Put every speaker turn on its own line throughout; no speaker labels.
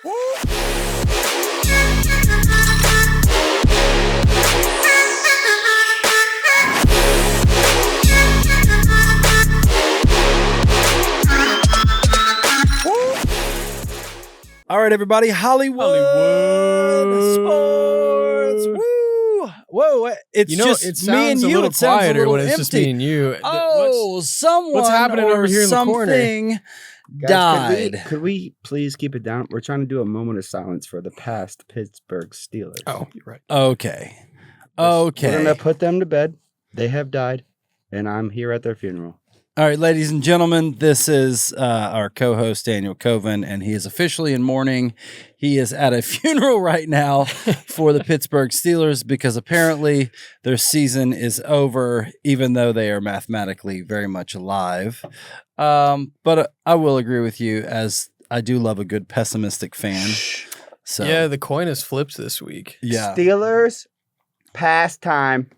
All right, everybody. Hollywood Sports. Woo! Whoa! It's just
it
me and
sounds a
you.
little
It sounds
quieter
a little
when it's
empty.
just me and you.
Someone
what's happening
or
over here in the corner?
something
Guys,
died.
could we please keep it down? We're trying to do a moment of silence for the past Pittsburgh Steelers.
Oh, you're right.
Okay.
We're gonna put them to bed. They have died, and I'm here at their funeral.
All right, ladies and gentlemen, this is our co-host, Daniel Coven, and he is officially in mourning. He is at a funeral right now for the Pittsburgh Steelers because apparently their season is over, even though they are mathematically very much alive. But I will agree with you, as I do love a good pessimistic fan. So
Yeah, the coin has flipped this week.
yeah.
Steelers pastime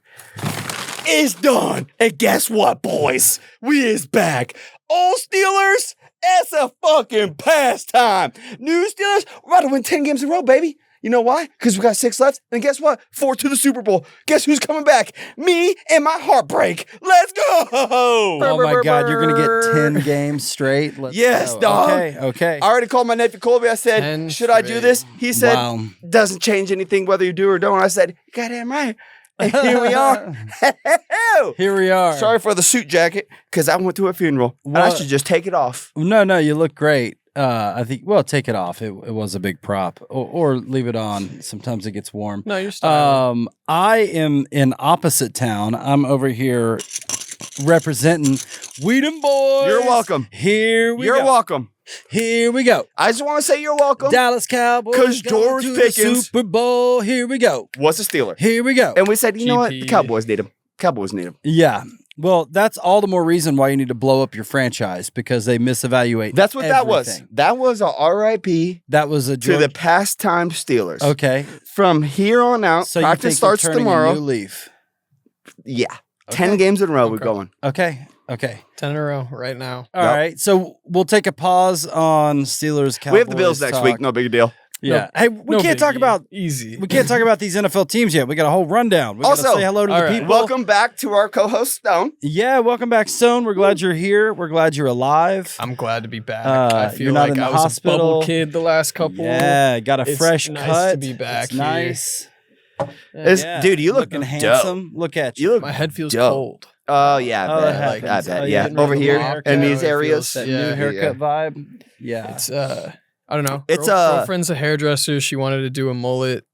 is done. And guess what, boys? We is back. Old Steelers, it's a fucking pastime. New Steelers, we're about to win 10 games in a row, baby. You know why? Because we got 6 left. And guess what? 4 to the Super Bowl. Guess who's coming back? Me and my heartbreak. Let's go.
Oh my God, you're going to get 10 games straight? Let's
Yes,
go.
dog.
Okay.
I already called my nephew Colby. I said,
10
should I do
straight.
this? He said,
Wow.
doesn't change anything whether you do or don't. I said, goddamn right. And here we are.
Here we are.
Sorry for the suit jacket, because I went to a funeral. And I
What?
should just take it off.
No, you look great. I think, well, take it off. It was a big prop. Or leave it on. Sometimes it gets warm.
No, you're styling.
I am in opposite town. I'm over here representing Weedham Boys.
You're welcome.
Here we
You're
go.
welcome.
Here we go.
I just want to say you're welcome.
Dallas Cowboys.
'Cause
going
George
to the
Pickens-
Super Bowl. Here we go.
Was a Steeler.
Here we go.
And we said, you know what? The
GP.
Cowboys need him. Cowboys need him.
Yeah. Well, that's all the more reason why you need to blow up your franchise, because they misevaluate.
That's what that was.
everything.
That was a RIP
That was a
to the pastime Steelers.
Okay.
From here on out,
So you
practice
think
starts
we're turning
tomorrow.
a new leaf?
Yeah.
Okay.
10 games in a row we're
Okay.
going.
Okay.
10 in a row right now.
All
Yep.
right. So we'll take a pause on Steelers Cowboys.
We have the Bills next
talk.
week. No big deal.
Yeah. Hey, we
No
can't talk
biggie.
about
easy.
we can't talk about these NFL teams yet. We got a whole rundown. We got to
Also,
say hello to
all
the
right.
people.
Welcome back to our co-host, Stone.
Yeah, welcome back, Stone. We're glad you're here. We're glad you're alive.
I'm glad to be back.
Uh,
I feel
you're not
like
in the
I was
hospital.
a bubble kid the last couple.
Yeah, got a
It's
fresh
nice
cut.
to be back
It's
here.
nice.
It's- Dude, you look
looking
dope.
handsome. Look at you.
You look
My head feels
dope.
cold.
Oh, yeah.
Oh,
I
that
bet.
happens.
I
Oh,
bet.
you're
Yeah.
getting
Over
rid of the
here
haircut.
in
Yeah,
these
it
areas.
feels-
That new
yeah,
haircut vibe. Yeah.
It's I don't know.
It's,
girlfriend's a hairdresser. She wanted to do a mullet.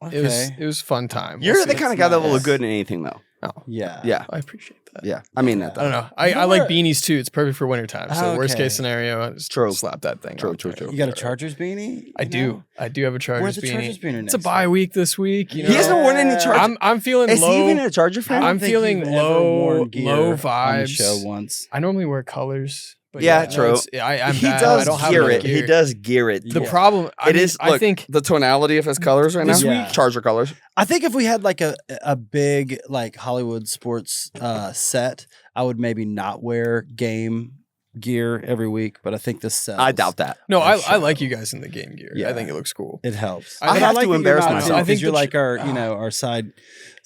Okay.
It was a fun time.
You're
We'll
the
see.
kind of guy that will
nice.
look good in anything, though.
Yeah.
Yeah.
I appreciate that.
Yeah. I mean that.
I don't know. I like beanies too. It's perfect for wintertime. So worst
Okay.
case scenario, I just
True.
slap that thing.
True,
on
true,
there.
true.
You got a Chargers beanie?
I
You
do.
know?
I do have a Chargers
Where's the
beanie.
Chargers beanie
It's a
next
bye
week?
week this week. You know?
He hasn't worn any Chargers.
I'm feeling
Is
low.
he even a Charger fan?
I'm
think
feeling
you've ever worn
low
gear
low
on the
vibes.
show once.
I normally wear colors. But
Yeah,
no,
true.
I'm
He
bad. I
does
don't have
gear
enough
it. He
gear.
does gear it.
The
Yeah.
problem
It is.
I
Look,
think
the tonality of his colors right now.
This week-
Charger colors.
I think if we had like a big like Hollywood sports set, I would maybe not wear game gear every week, but I think this sells.
I doubt that.
no,
I
I like you guys in the game gear.
Yeah.
I think it looks cool.
It helps.
I
have
like
to
that you're
embarrass
not
myself.
too,
I
'cause
think
you're
the
like our, our side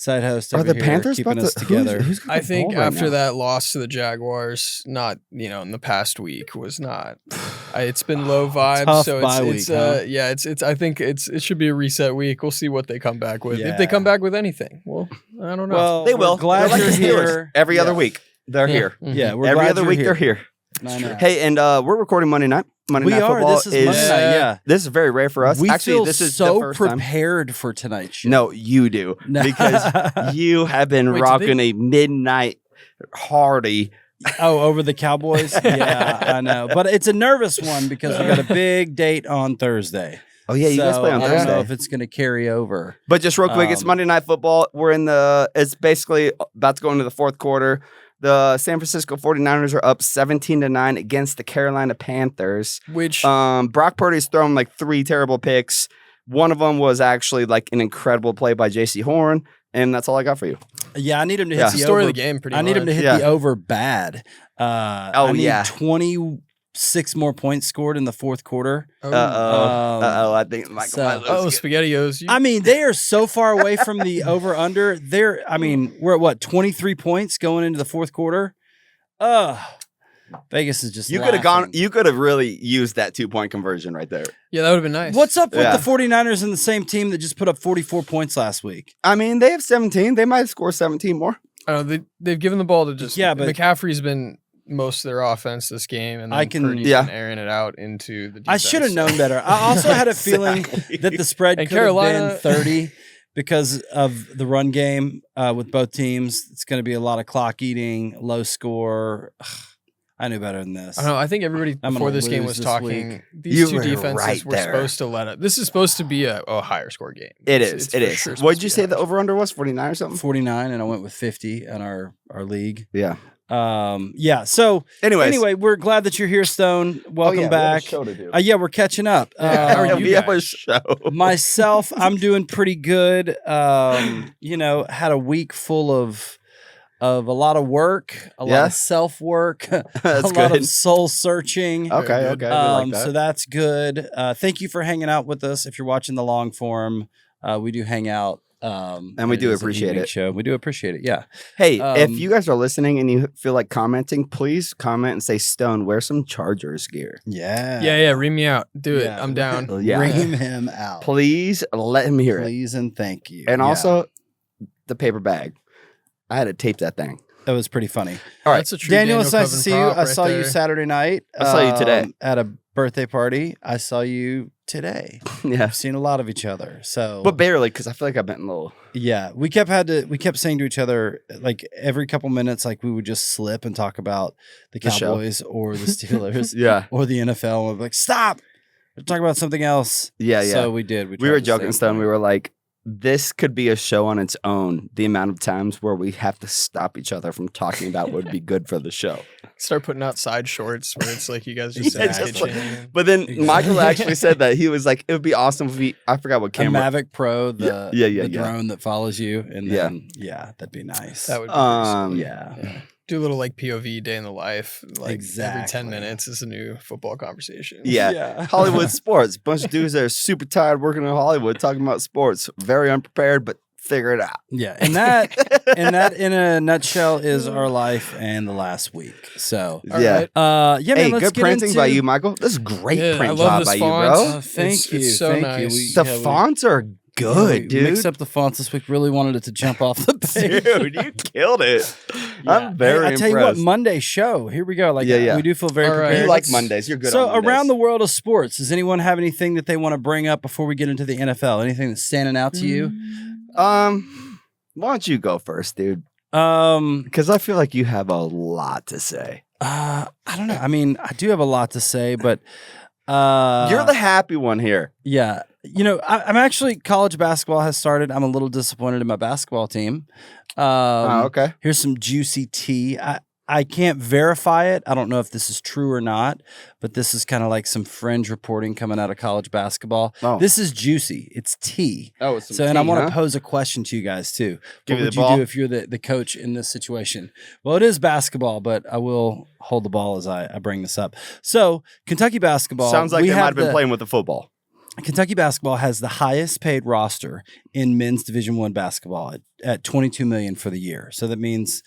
host
Are
over
the
here,
Panthers
keeping
about
us
to,
together.
Who's got
I
the
think
ball right
after
now?
that loss to the Jaguars, not in the past week was not. It's been low vibes.
Tough
so
bye
it's
week, huh?
yeah. It's I think it should be a reset week. We'll see what they come back with. If they
Yeah.
come back with anything, well, I don't know.
Well,
They
we're
will.
Glad
They're like
you're
the Steelers.
here.
Every other
Yeah.
week. They're here.
Mhm.
Yeah, we're
Every
glad
other
you're
week
here.
they're here.
I know.
Hey, and we're recording Monday night. Monday
We
Night
are.
Football
This is Monday night. Yeah.
This is very rare for us.
We
Actually,
feel
this is
so
the first time.
prepared for tonight's show.
No, you do.
No.
Because you have been
Wait, did
rocking
they-
a midnight hardy.
Oh, over the Cowboys? Yeah, I know. But it's a nervous one because we got a big date on Thursday.
Oh, yeah, you guys
So
play on
I don't know
Thursday.
if it's going to carry over.
But just real quick, it's Monday Night Football. We're it's basically about to go into the fourth quarter. The San Francisco 49ers are up 17-9 against the Carolina Panthers.
Which
Brock Purdy's thrown like 3 terrible picks. One of them was actually like an incredible play by J.C. Horn, and that's all I got for you.
Yeah, I need him to hit
Yeah.
the
story
over.
of the game, pretty
I need him to
much.
hit
Yeah.
the over bad. I need
yeah.
26 more points scored in the fourth quarter.
Oh.
Uh-oh. I think Michael
so-
might lose
Oh,
again.
SpaghettiOs.
I mean, they are so far away from the over/under. We're at what 23 points going into the fourth quarter. Vegas is just.
You could have gone.
laughing.
You could have really used that 2-point conversion right there.
Yeah, that would have been nice.
What's up with
Yeah.
the 49ers and the same team that just put up 44 points last week?
I mean, they have 17. They might score 17 more.
I don't know. They've given the ball to just.
Yeah, but-
McCaffrey's been most of their offense this game, and then
I can-
Purdy's
Yeah.
been airing it out into the defense.
I should have known better. I also had a feeling
Exactly.
that the spread
And
could have been
Carolina-
30 because of the run game with both teams. It's going to be a lot of clock eating, low score. I knew better than this.
I don't know. I think everybody
I'm
before
gonna
this game
lose
was
this
talking.
week.
These
You
two
were
defenses
right
were
there.
supposed to let up. This is supposed to be a higher score game.
It
It's-
is.
it's
It
for
is.
sure
What
supposed
did
to
you
be
say
a
the
higher
over/under was? 49 or something?
49, and I went with 50 in our league.
Yeah.
Yeah. So
Anyways.
anyway, we're glad that you're here, Stone. Welcome back. Yeah, we're catching up.
How are you
we have a
guys?
show.
Myself, I'm doing pretty good. Had a week full of a lot of work, a lot
Yeah?
of self work, a
That's
lot
good.
of soul searching.
Okay.
Very
Okay.
good.
we like that.
So that's good. Thank you for hanging out with us. If you're watching the long form, we do hang out.
And we
it
do
is an
appreciate
evening
it.
Show. We do appreciate it. Yeah.
Hey, if
Um,
you guys are listening and you feel like commenting, please comment and say, Stone, wear some Chargers gear.
Yeah.
Yeah. Ream me out. Do it.
Yeah.
I'm down.
Yeah.
Ream him out.
Please let him hear it.
Please and thank you.
And
Yeah.
also, the paper bag. I had to tape that thing.
that was pretty funny.
All right.
That's a true
Daniel, it's nice to
Coven
see you.
prop
I
right
saw you
there.
Saturday night.
I saw you today.
At a birthday party. I saw you today.
Yeah.
We've seen a lot of each other. So
But barely, because I feel like I've been a little.
yeah, we kept saying to each other, like every couple minutes, like we would just slip and talk about the
The show.
Cowboys or the Steelers
Yeah.
or the NFL. And we'd be like, stop. We're talking about something else.
Yeah. Yeah.
So we did.
we
tried
were
to stay
joking, Stone.
quiet.
We were like, this could be a show on its own. The amount of times where we have to stop each other from talking about what would be good for the show.
Start putting out side shorts where it's like you guys just
Yeah,
in the
just like-
kitchen.
But then
Exactly.
Michael actually said that he was like, it would be awesome if I forgot what
a
camera.
Mavic Pro, the
Yeah.
drone that follows you. And
Yeah.
then, that'd be nice.
That would be
yeah.
Yeah. Do a little like POV day in the life. Like every
Exactly.
10 minutes is a new football conversation.
Yeah. Hollywood sports. Bunch of dudes that are super tired working in Hollywood talking about sports. Very unprepared, but figure it out.
Yeah. And that in a nutshell is our life and the last week. So
All
Yeah.
right.
man,
Hey,
let's
good
get
printing
into,
by you, Michael. This is great
Yeah, I
print
love
job
this
by you,
font.
bro.
Thank
It's
you.
so
thank
nice.
you.
The fonts are good,
we
dude.
mixed up the fonts this week. Really wanted it to jump off the page.
Dude, you killed it.
Yeah.
I'm very
Hey, I tell you what,
impressed.
Monday show. Here we go. Like
Yeah, yeah.
we do feel very
All right.
prepared.
You like
let's-
Mondays. You're good
So
on Mondays.
around the world of sports, does anyone have anything that they want to bring up before we get into the NFL? Anything that's standing out to you?
why don't you go first, dude? Because I feel like you have a lot to say.
I don't know. I mean, I do have a lot to say, but
You're the happy one here.
yeah. You know, I'm actually college basketball has started. I'm a little disappointed in my basketball team.
Okay.
Here's some juicy tea. I can't verify it. I don't know if this is true or not, but this is kind of like some fringe reporting coming out of college basketball.
Oh.
This is juicy. It's tea.
Oh, it's some
So, and I
tea,
want to
huh?
pose a question to you guys too.
Give
What
you
would
the
you
ball.
do if you're the coach in this situation? Well, it is basketball, but I will hold the ball as I bring this up. So, Kentucky basketball.
Sounds like
we
they might
have
have been
the-
playing with the football.
Kentucky basketball has the highest paid roster in men's Division I basketball at $22 million for the year. So that means,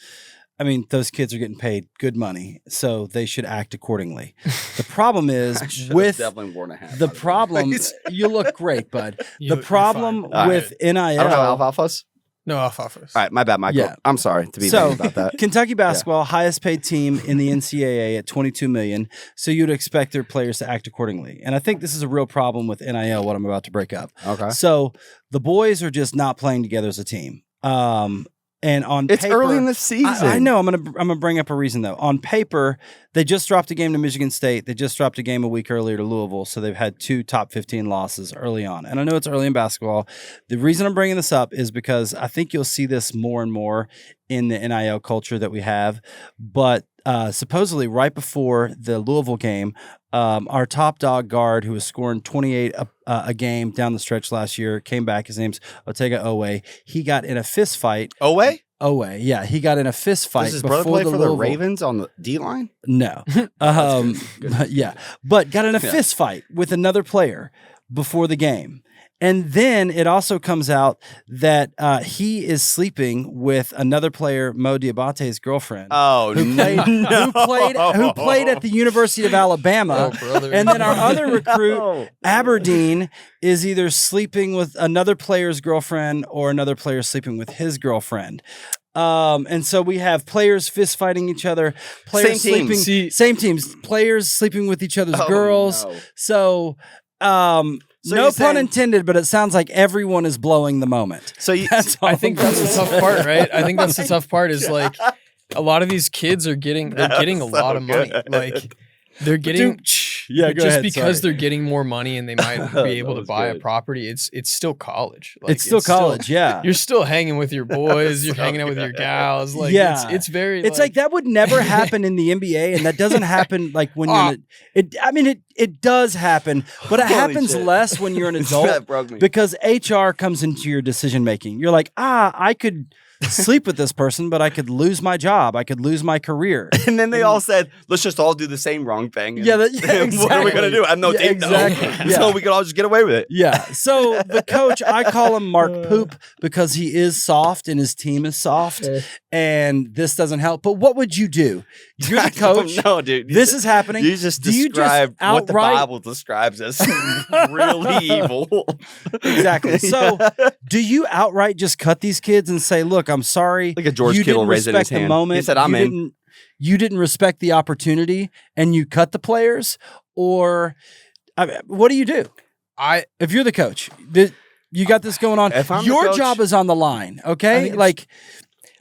I mean, those kids are getting paid good money, so they should act accordingly. The problem is
I should've
with
definitely worn a hat.
the
by way.
problem. You look great, bud.
You're
The problem
fine.
with NIL.
I don't know alfalfas.
No alfalfas.
All right, my bad, Michael.
Yeah.
I'm sorry to be
So,
vague about that.
Kentucky basketball, highest paid team in the NCAA at $22 million. So you'd expect their players to act accordingly. And I think this is a real problem with NIL, what I'm about to break up.
Okay.
So the boys are just not playing together as a team. And on
It's
paper,
early in the season.
I know. I'm gonna bring up a reason though. On paper, they just dropped a game to Michigan State. They just dropped a game a week earlier to Louisville. So they've had 2 top 15 losses early on. And I know it's early in basketball. The reason I'm bringing this up is because I think you'll see this more and more in the NIL culture that we have. But supposedly, right before the Louisville game, our top dog guard, who was scoring 28 a game down the stretch last year, came back. His name's Otega Owe. He got in a fist fight.
Owe?
Owe, yeah, he got in a fist fight
Does his
before
brother play
the
for the
Louisville.
Ravens on the D line?
No, but yeah, but got in a fist fight with another player before the game. And then it also comes out that he is sleeping with another player, Mo Diabate's girlfriend.
Oh,
who played at the University of Alabama.
Oh, brother.
And then our other recruit, Aberdeen, is either sleeping with another player's girlfriend or another player sleeping with his girlfriend. And so we have players fist fighting each other, players same teams, players sleeping with each other's girls.
No.
So
So
no
you're
pun
saying-
intended, but it sounds like everyone is blowing the moment.
So you,
I think that's the tough part, right? I think that's the tough part is like a lot of these kids are getting a lot of money.
good.
Like they're getting
Yeah, go
just
ahead,
because
sorry.
they're getting more money and they might be able to
was
buy a
good.
property. It's still college. Like,
It's still college, yeah.
You're still hanging with your boys. You're
So
hanging out with your
good.
gals. Like
Yeah.
it's very.
It's like that would never happen in the NBA, and that doesn't happen like when you're. It does happen, but it
Holy
happens
shit.
less when you're an adult
That broke me.
because HR comes into your decision making. You're like, I could sleep with this person, but I could lose my job. I could lose my career.
And then they all said, let's just all do the same wrong thing. And
Yeah,
what are we
exactly.
going to do? I have no
Yeah,
team.
exactly.
No.
Yeah.
So we can all just get away with it.
Yeah. So the coach, I call him Mark Poop because he is soft and his team is soft, and this doesn't help. But what would you do? You're the coach.
No, dude.
This is happening.
You just
Do you just
described what the
outright-
Bible describes as really evil.
Exactly. So, do you outright just cut these kids and say, "Look, I'm sorry,
Like a George
you
Kittle
didn't
raising
respect
his hand.
the moment.
He said, "I'm
you
in."
You didn't respect the opportunity, and you cut the players." Or, what do you do if you're the coach? You got this going on.
If I'm the
Your
coach-
job is on the line.
I
Okay,
think
like.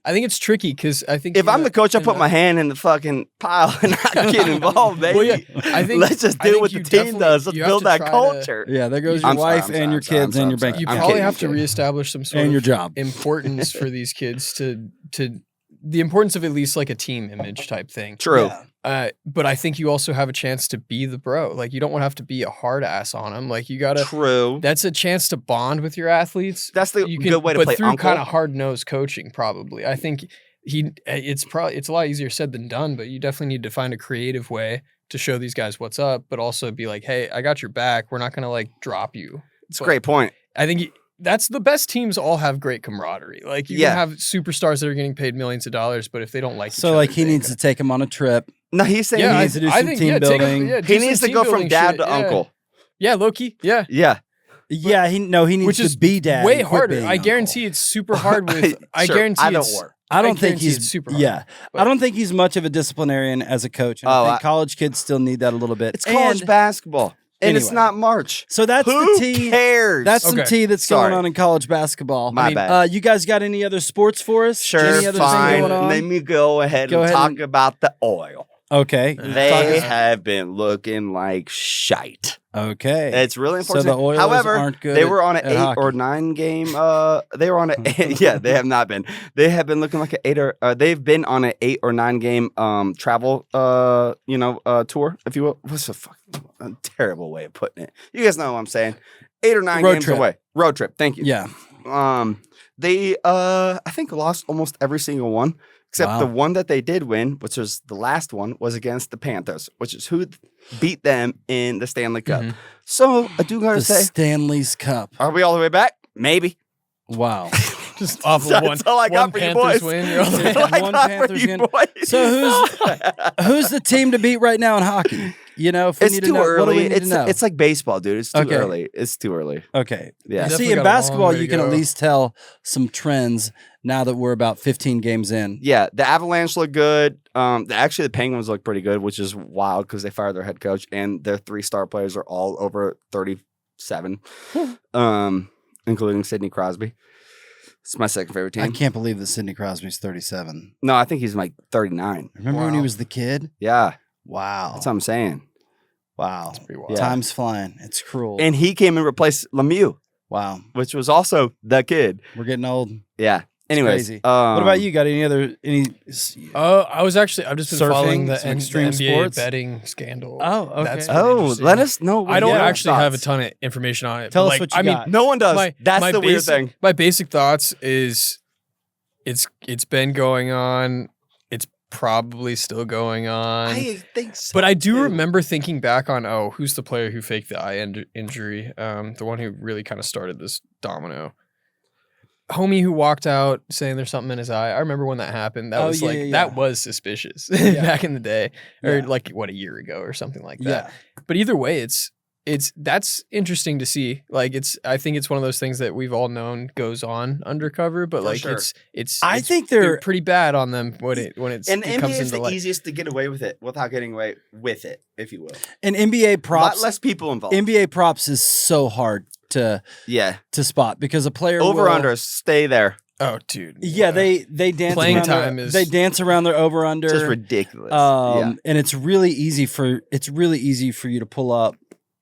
I think it's tricky because I think
If I'm the coach, I put my hand in the fucking pile and not get involved, baby.
Well, yeah, I think
Let's just
I
do
think
what the
you
team
definitely-
does. Let's
you have
build
to
that
try to-
culture.
Yeah, there goes your
I'm sorry,
wife
I'm
and your
sorry,
kids and your bank.
sorry.
You
I'm
probably
kidding,
have
I'm
to
kidding.
reestablish some sort
And your
of
job.
importance for these kids to the importance of at least like a team image type thing.
True.
Yeah.
But I think you also have a chance to be the bro. Like you don't want to have to be a hard ass on them. Like you gotta.
True.
That's a chance to bond with your athletes.
That's the
You
good way to
but
play
through
uncle.
kind of hard nosed coaching. Probably, I think it's a lot easier said than done. But you definitely need to find a creative way to show these guys what's up, but also be like, hey, I got your back. We're not gonna like drop you.
It's a great point.
I think that's the best teams all have great camaraderie. Like you
Yeah.
can have superstars that are getting paid millions of dollars, but if they don't like each
So,
other,
like, he
they
needs to take him on a trip.
No, he's saying
Yeah,
he
needs to do some team
take
building.
do
he
some
needs to
team
go from
building
dad
shit,
to
yeah.
uncle.
Yeah, Loki. Yeah.
Yeah.
Yeah, he needs
Which is
to be dad.
way
and quit
harder.
being
I
uncle.
guarantee it's super hard with. I
Sure,
guarantee
I don't
it's.
work.
I don't think
guarantee
he's
it's super hard.
Yeah,
But-
I don't think he's much of a disciplinarian as a coach. And
Oh,
I think college kids still need that a little bit.
It's college
And-
basketball. And it's
Anyway.
not March.
So that's
Who
the tea.
cares?
That's some
Okay.
tea that's
Sorry.
going on in college basketball.
My bad.
You guys got any other sports for us?
Sure,
Any other thing
fine.
going on?
Let me go ahead
Go
and
ahead
talk
and-
about the oil.
Okay.
They have been looking like shite.
Okay.
It's really
So
important.
the Oilers
However,
aren't good
they were on an
at
8
hockey.
or 9 game. They were on a yeah. They have not been. They have been looking like an 8 or. They've been on an 8 or 9 game travel. Tour, if you will. What's a terrible way of putting it? You guys know what I'm saying. 8 or 9
Road
games
trip.
away. Road trip. Thank you.
Yeah.
They I think lost almost every single one. Except
Wow.
the one that they did win, which was the last one, was against the Panthers, which is who beat them in the Stanley Cup.
Mhm.
So I do gotta
The
say,
Stanley's Cup.
are we all the way back? Maybe.
Wow.
Just off of
That's
one.
all I got
one
for you
Panthers
boys.
win. You're all
Yeah.
like,
That's all I
One
got for
Panthers
you
win.
boys.
So who's the team to beat right now in hockey? You know, if we
It's
need
too
to know, what do we
early.
need to know?
It's like baseball, dude. It's too
Okay.
early. It's too early.
Okay.
Yeah.
You
See,
definitely
in
got a long
basketball,
way
you
to
can at
go.
least tell some trends now that we're about 15 games in.
Yeah, the Avalanche look good. Actually, the Penguins look pretty good, which is wild because they fired their head coach, and their 3-star players are all over 37, including Sidney Crosby. It's my second favorite team.
I can't believe that Sidney Crosby's 37.
No, I think he's like 39.
Remember when he
Wow.
was the kid?
Yeah,
Wow.
that's what I'm saying.
Wow.
pretty wild.
Yeah.
Time's flying. It's cruel.
And he came and replaced Lemieux,
wow.
which was also the kid.
We're getting old.
Yeah. Anyways,
crazy. What about you? Got any other any
I've just been
Surfing,
following the
some
N-
extreme
NBA
sports?
betting scandal.
Oh, okay.
That's been
Oh,
interesting.
let us know.
I don't
your
actually have a
thoughts.
ton of information on it.
Tell
but,
us
like,
what you
I
got.
mean,
No one does. That's the weird
basic,
thing.
My basic thoughts is it's been going on. probably still going on.
I think so.
But I do
too.
remember thinking back on, who's the player who faked the eye injury? The one who really kind of started this domino. Homie who walked out saying there's something in his eye. I remember when that happened. That was that was suspicious back in the day, or like a year ago or something like that. But either way, that's interesting to see. Like I think it's one of those things that we've all known goes on undercover, but like
I think they're
pretty bad on them when it
and
it comes
NBA is
into
the easiest to get away with it without getting away with it, if you will.
And NBA props,
a lot less people involved.
NBA props is so hard to spot because a player
over under stay there.
Oh, dude.
Yeah, they dance
playing
around
time
they dance around their over under.
Just ridiculous.
And it's really easy for you to pull up,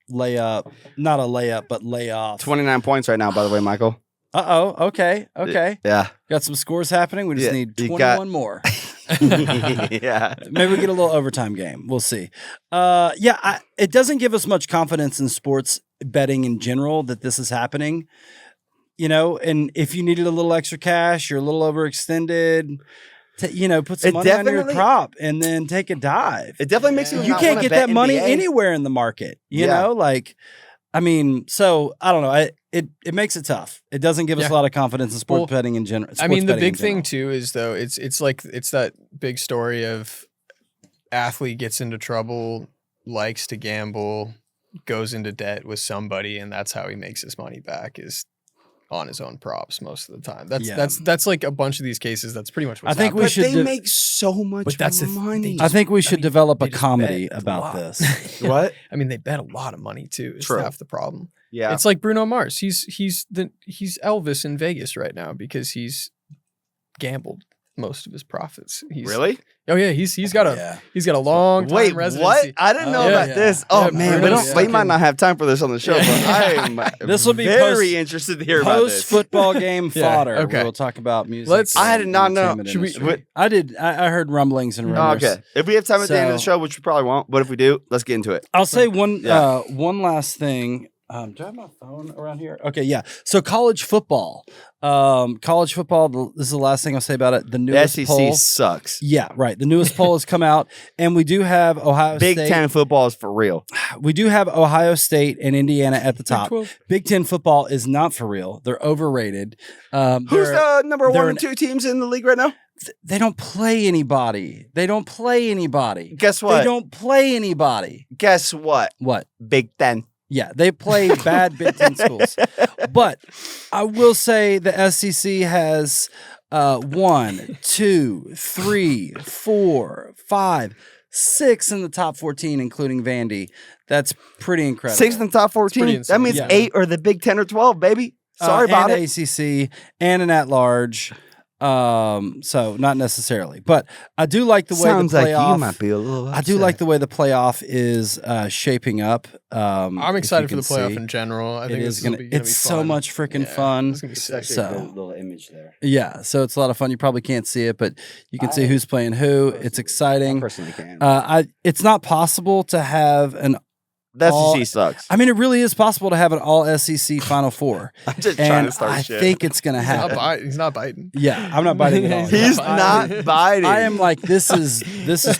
lay up, not a layup, but lay off.
29 points right now, by the way, Michael.
Okay.
Yeah.
Got some scores happening. We just need 21 more.
Yeah.
Maybe we get a little overtime game. We'll see. It doesn't give us much confidence in sports betting in general that this is happening. You know, and if you needed a little extra cash, you're a little overextended, put some money on your prop and then take a dive.
It definitely makes
you can't get that money anywhere in the market. You know, so I don't know. It makes it tough. It doesn't give us a lot of confidence in sports betting in general.
I mean, the big thing too is though it's that big story of athlete gets into trouble, likes to gamble, goes into debt with somebody, and that's how he makes his money back is on his own props most of the time. That's like a bunch of these cases. That's pretty much what's happening.
They make so much money.
I think we should develop a comedy about this.
What?
I mean, they bet a lot of money too. Is half the problem.
Yeah,
it's like Bruno Mars. He's Elvis in Vegas right now because he's gambled most of his profits.
Really?
Oh yeah, he's got a long time residency.
What? I didn't know about this. Oh man, we might not have time for this on the show, but I am
this will be
very interested to hear about this.
Post football game fodder.
Okay.
We'll talk about music.
I did not know.
I did. I heard rumblings and rumors.
Okay. If we have time at the end of the show, which we probably won't, but if we do, let's get into it.
I'll say one last thing. Do I have my phone around here? Okay, yeah. So college football. This is the last thing I'll say about it. The newest
SEC
poll
sucks.
Yeah, right. The newest poll has come out, and we do have Ohio State.
Big Ten football is for real.
We do have Ohio State and Indiana at the top. Big Ten football is not for real. They're overrated.
Who's the number 1 and 2 teams in the league right now?
They don't play anybody.
Guess what?
They don't play anybody.
Guess what?
What?
Big Ten.
Yeah, they play bad Big Ten schools. But I will say the SEC has 1, 2, 3, 4, 5, 6 in the top 14, including Vandy. That's pretty incredible.
6 in the top 14? That means 8 or the Big 10 or 12, baby. Sorry about it.
ACC and an at-large. So not necessarily, but I do like the way
Sounds
the playoff.
like you might be a little upset.
I do like the way the playoff is shaping up.
I'm excited for the playoff in general. I think
it's gonna be so much freaking fun.
It's gonna be sick.
Actually, a little image there.
Yeah, so it's a lot of fun. You probably can't see it, but you can see who's playing who. It's exciting.
I personally can.
It's not possible to have an.
The SEC sucks.
I mean, it really is possible to have an all SEC Final Four.
I'm just trying to start shit.
I think it's going to happen.
He's not biting.
Yeah, I'm not biting at all.
He's not biting.
I am like, this is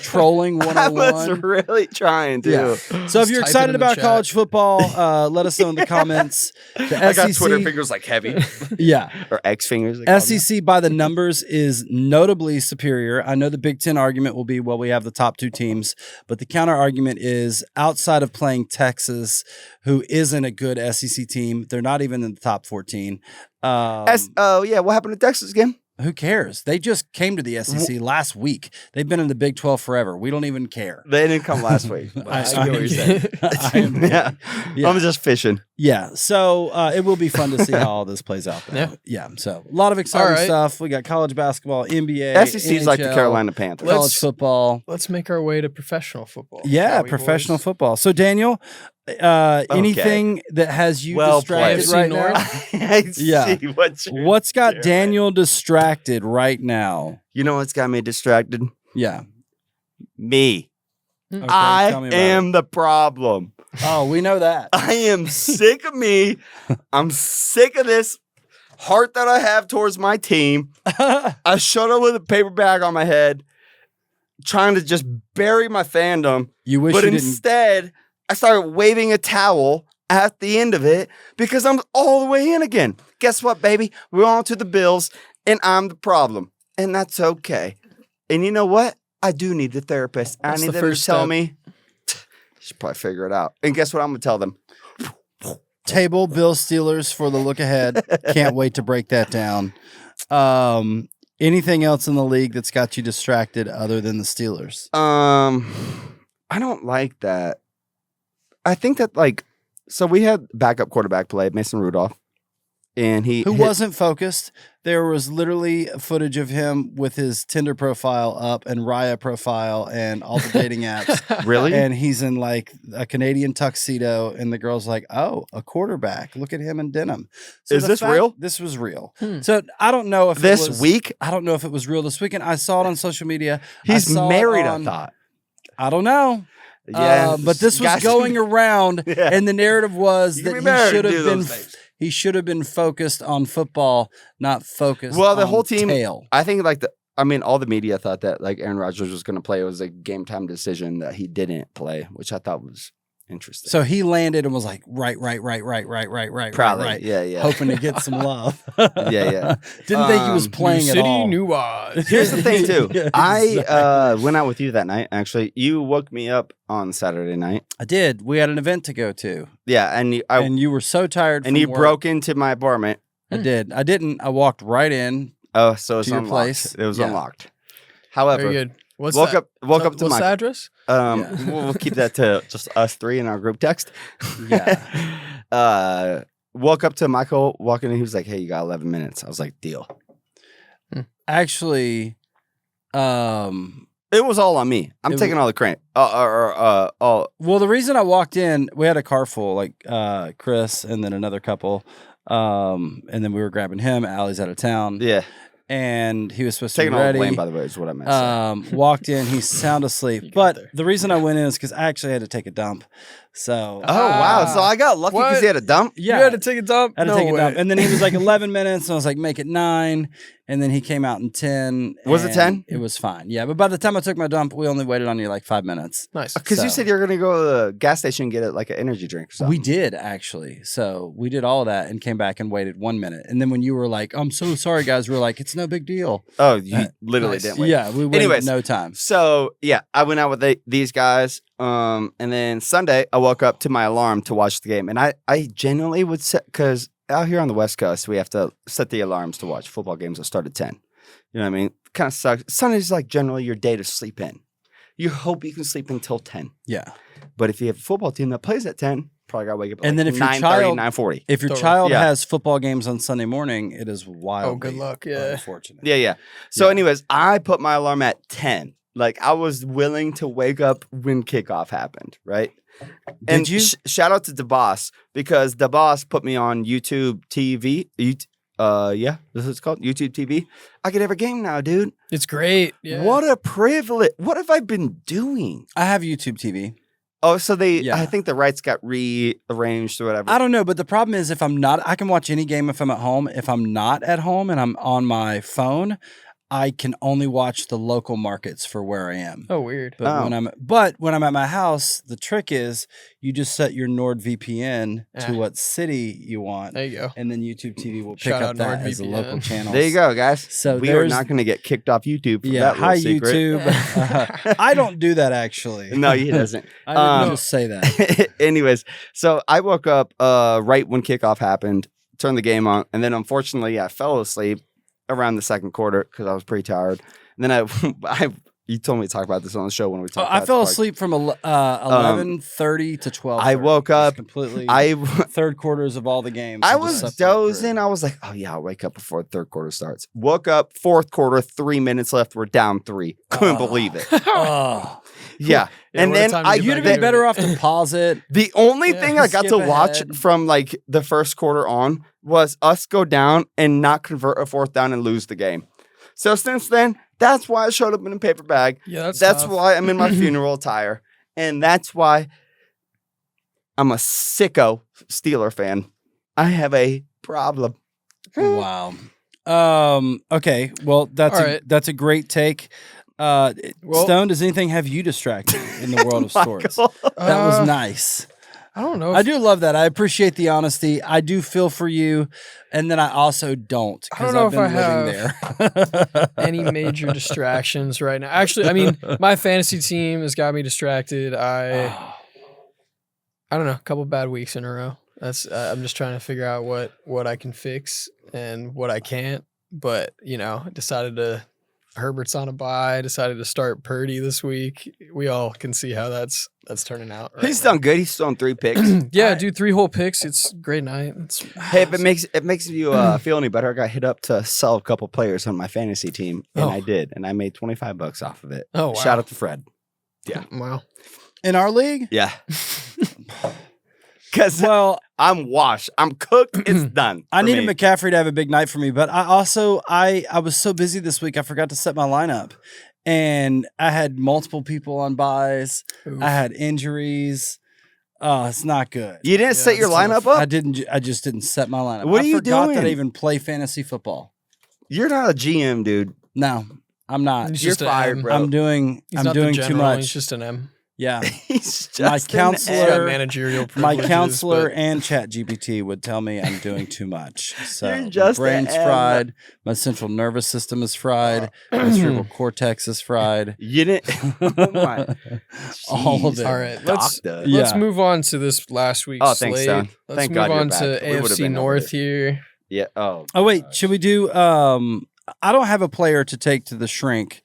trolling 101.
I was really trying to.
Yeah. So if you're excited about college football, let us know in the comments.
I got Twitter fingers like heavy.
Yeah.
Or X fingers.
SEC by the numbers is notably superior. I know the Big Ten argument will be, well, we have the top 2 teams, but the counter argument is outside of playing Texas, who isn't a good SEC team. They're not even in the top 14.
What happened to Texas again?
Who cares? They just came to the SEC last week. They've been in the Big 12 forever. We don't even care.
They didn't come last week.
I get what you're saying.
I'm just fishing.
Yeah, so it will be fun to see how all this plays out. Yeah. So a lot of exciting stuff. We got college basketball, NBA,
SEC's
NHL,
like the Carolina Panthers.
College football.
Let's make our way to professional football.
Yeah, professional football. So Daniel, anything that has you distracted right now? What's got Daniel distracted right now?
You know what's got me distracted?
Yeah.
Me.
Okay,
I am the problem.
Oh, we know that.
I am sick of me. I'm sick of this heart that I have towards my team. I showed up with a paper bag on my head. trying to just bury my fandom.
You wish
But
you didn't.
instead, I started waving a towel at the end of it because I'm all the way in again. Guess what, baby? We're on to the Bills, and I'm the problem. And that's okay. And you know what? I do need a therapist.
That's
I need
the
them to
first
tell
step.
me. You should probably figure it out. And guess what I'm going to tell them?
Table Bills Steelers for the look ahead. Can't wait to break that down. Anything else in the league that's got you distracted other than the Steelers?
I don't like that. I think that so we had backup quarterback play, Mason Rudolph, and
Who wasn't focused. There was literally footage of him with his Tinder profile up and Raya profile and all the dating apps.
really?
And he's in like a Canadian tuxedo, and the girl's like, "Oh, a quarterback! Look at him in denim." So
Is
the
this
fact-
real?
This was real.
Hmm.
So I don't know if
This
it was,
week?
I don't know if it was real this weekend. I saw it on social media.
He's
I saw it
married,
on-
I thought.
I don't know.
Yeah,
But this was
guys-
going around,
Yeah.
and the narrative was
You
that
can be
he
married
should
and
have
do
been
those things.
he should have been focused on football, not focused.
Well, the
on
whole team-
tail.
I think all the media thought that Aaron Rodgers was going to play. It was a game time decision that he didn't play, which I thought was interesting.
So he landed and was like, right,
Probably,
right,
yeah.
hoping to get some love.
Yeah.
Didn't think he was
New
playing at
City,
all.
new odds.
Here's the thing, too.
Yeah,
I
exactly.
went out with you that night. Actually, you woke me up on Saturday night.
I did. We had an event to go to,
Yeah, and
and you were so tired.
and
from
you
work.
broke into my apartment.
I did. I didn't. I walked right in.
Oh, so it's
To your
unlocked.
place?
It was
Yeah.
unlocked.
Very
However,
good. What's
woke
that?
up to
What's
my
the address?
Yeah.
we'll keep that to just us three in our group text.
Yeah.
Woke up to Michael walking in. He was like, "Hey, you got 11 minutes." I was like, "Deal."
Actually,
It was all on me. I'm
It
taking all the credit. All.
well, the reason I walked in, we had a car full, like Chris and then another couple. And then we were grabbing him. Allie's out of town.
Yeah.
And he was supposed to
Taking
be
all the
ready.
blame, by the way, is what I meant. to say.
Walked in, he's sound asleep.
You got
But
there.
the reason I went in is because I actually had to take a dump. So
Oh wow! So I got lucky because
What?
he had a dump.
yeah,
You had to take a dump?
I had to
No
take a
way.
dump. And then he was like 11 minutes, and I was like, make it 9. And then he came out in 10.
Was it
and
10?
It was fine. Yeah, but by the time I took my dump, we only waited on you like 5 minutes.
Nice.
Because you
So-
said you were gonna go to the gas station and get it like an energy drink or something.
We did actually. So we did all of that and came back and waited 1 minute. And then when you were like, "I'm so sorry, guys," we were like, "It's no big deal."
Oh, you literally
nice.
didn't wait.
Yeah, we waited
Anyways.
no time.
So yeah, I went out with these guys. And then Sunday I woke up to my alarm to watch the game, and I genuinely would set because out here on the West Coast we have to set the alarms to watch football games that start at 10. You know what I mean? Kind of sucks. Sunday's like generally your day to sleep in. You hope you can sleep until 10.
Yeah.
But if you have a football team that plays at 10, probably gotta wake up at
And
like
then if your
9:30,
child-
9:40.
If your
Totally.
child
Yeah.
has football games on Sunday morning, it is wild.
good luck, yeah.
Unfortunate.
Yeah. So
Yeah.
anyways, I put my alarm at 10. Like I was willing to wake up when kickoff happened, right? And
Did you?
shout out to DeBoss because DeBoss put me on YouTube TV. Yeah, this is called YouTube TV. I get every game now, dude.
It's great. Yeah.
What a privilege. What have I been doing?
I have YouTube TV.
Oh, so
Yeah.
I think the rights got rearranged or whatever.
I don't know, but the problem is if I'm not, I can watch any game if I'm at home. If I'm not at home and I'm on my phone, I can only watch the local markets for where I am.
Oh, weird.
But
Oh.
when I'm at my house, the trick is you just set your NordVPN to
Yeah.
what city you want,
There you go.
and then YouTube TV will pick
Shout
up
out
that as a
NordVPN.
local channel.
There you go, guys.
So
we are
there's-
not going to get kicked off YouTube for
Yeah,
that little
hi
secret.
YouTube. I don't do that actually.
No, he doesn't.
I didn't
Um,
just say that.
Anyways, so I woke up right when kickoff happened, turned the game on, and then unfortunately I fell asleep around the second quarter because I was pretty tired. And then you told me to talk about this on the show when we talked.
I
about
fell
the park.
asleep from 11:30 to 12.
I woke up.
completely.
I
third quarters of all the games.
I
just
was
slept right through.
dozing. I was like, oh yeah, I'll wake up before the third quarter starts. Woke up, fourth quarter, 3 minutes left. We're down 3. Couldn't
Oh.
believe it.
Oh,
Yeah.
Yeah,
And
what a
then
time to
I
get
you'd
back
have been
into
better
it.
off to pause it.
The only
Yeah,
thing I got
skip
to watch
ahead.
from like the first quarter on was us go down and not convert a fourth down and lose the game. So since then, that's why I showed up in a paper bag.
Yeah,
That's
tough.
why I'm in my funeral attire. And that's why I'm a sicko Steeler fan. I have a problem.
Wow. Okay. Well,
All right.
that's a great take. Stone, does anything have you distracted in the world of sports?
Michael.
That was nice.
I don't know.
I do love that. I appreciate the honesty. I do feel for you, and then I also don't
I don't
because
know
I've been
if
living there.
any major distractions right now. Actually, I mean, my fantasy team has got me distracted. I don't know, a couple bad weeks in a row. That's I'm just trying to figure out what I can fix and what I can't. But Herbert's on a bye. Decided to start Purdy this week. We all can see how that's turning out. Right
He's
now.
done good. He's thrown 3 picks.
Yeah, dude, 3 whole picks. It's a great night.
Hey, if it makes you feel any better, I got hit up to sell a couple players on my fantasy team, and I did, and I made $25 off of it.
Oh, wow.
Shout out to Fred. Yeah.
Wow.
In our league?
Yeah. Because I'm washed. I'm cooked. It's done.
I
for
needed
me.
McCaffrey to have a big night for me, but I also I was so busy this week I forgot to set my lineup, and I had multiple people on buys.
Oof.
I had injuries. Oh, it's not good.
You didn't set your
that's tough.
lineup up?
I didn't. I just didn't set my lineup.
What are
I
you
forgot that I
doing?
even play fantasy football.
You're not a GM, dude.
No, I'm not.
He's
You're
just an
fired,
M.
bro.
I'm doing.
He's
I'm
not the
doing too
general, He's
much.
just an M.
Yeah.
He's just
My
an
counselor-
He's got
M.
managerial
My
privileges,
counselor
but-
and ChatGPT would tell me I'm doing too much. So
You're
my
just
brain's
an M.
fried. My central nervous system is fried. My cerebral cortex is fried.
You didn't. Oh my.
All of
Jeez.
it.
All right, let's
Doctor.
Yeah.
let's move on to this last week's
Oh, thanks,
slate.
Stan.
Let's
Thank
move
God you're
on
back.
to
We would've
AFC
been over
North
it.
here.
Yeah. Oh.
Oh wait, should we do? I don't have a player to take to the shrink.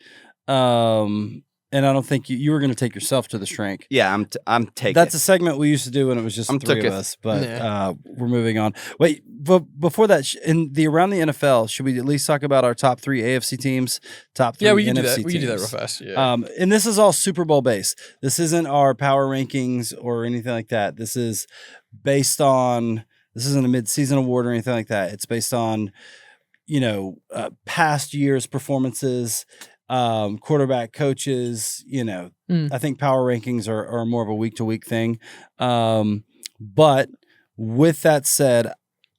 And I don't think you were going to take yourself to the shrink.
Yeah. I'm taking.
That's a segment we used to do when it was just
I'm
3 of
took it.
us. But
Yeah.
we're moving on. Wait, before that, in the around the NFL, should we at least talk about our top 3 AFC teams, top 3
Yeah, we can
NFC
do that.
teams?
We can do that real fast. Yeah.
And this is all Super Bowl based. This isn't our power rankings or anything like that. This is based on. This isn't a mid-season award or anything like that. It's based on, past years' performances. Quarterback coaches, I think power rankings are more of a week to week thing. But with that said,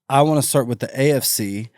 I want to start with the AFC,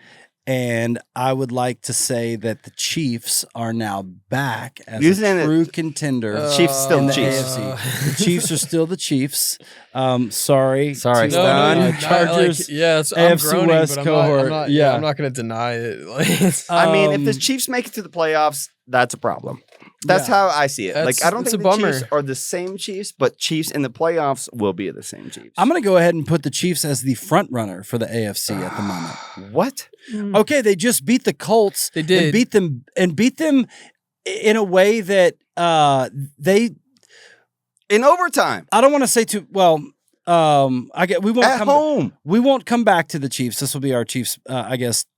and I would like to say that the Chiefs are now back as
Using
a
it-
true contender.
Chiefs still
in the
Chiefs.
AFC. The Chiefs are still the Chiefs. Sorry,
Sorry,
to,
Stan.
no,
Chargers.
I'm
AFC
groaning,
West
but I'm
cohort,
not,
yeah.
I'm not going to deny it. Like,
I mean, if the
Um,
Chiefs make it to the playoffs, that's a problem. That's
Yeah.
how I see it.
That's-
I don't
it's
think
a
the Chiefs
bummer.
are the same Chiefs, but Chiefs in the playoffs will be the same Chiefs.
I'm going to go ahead and put the Chiefs as the front runner for the AFC at the moment.
What?
Okay, they just beat the Colts.
They did.
And beat them in a way that they.
In overtime.
I don't want to say too well. We won't
At home.
We won't come back to the Chiefs. This will be our Chiefs,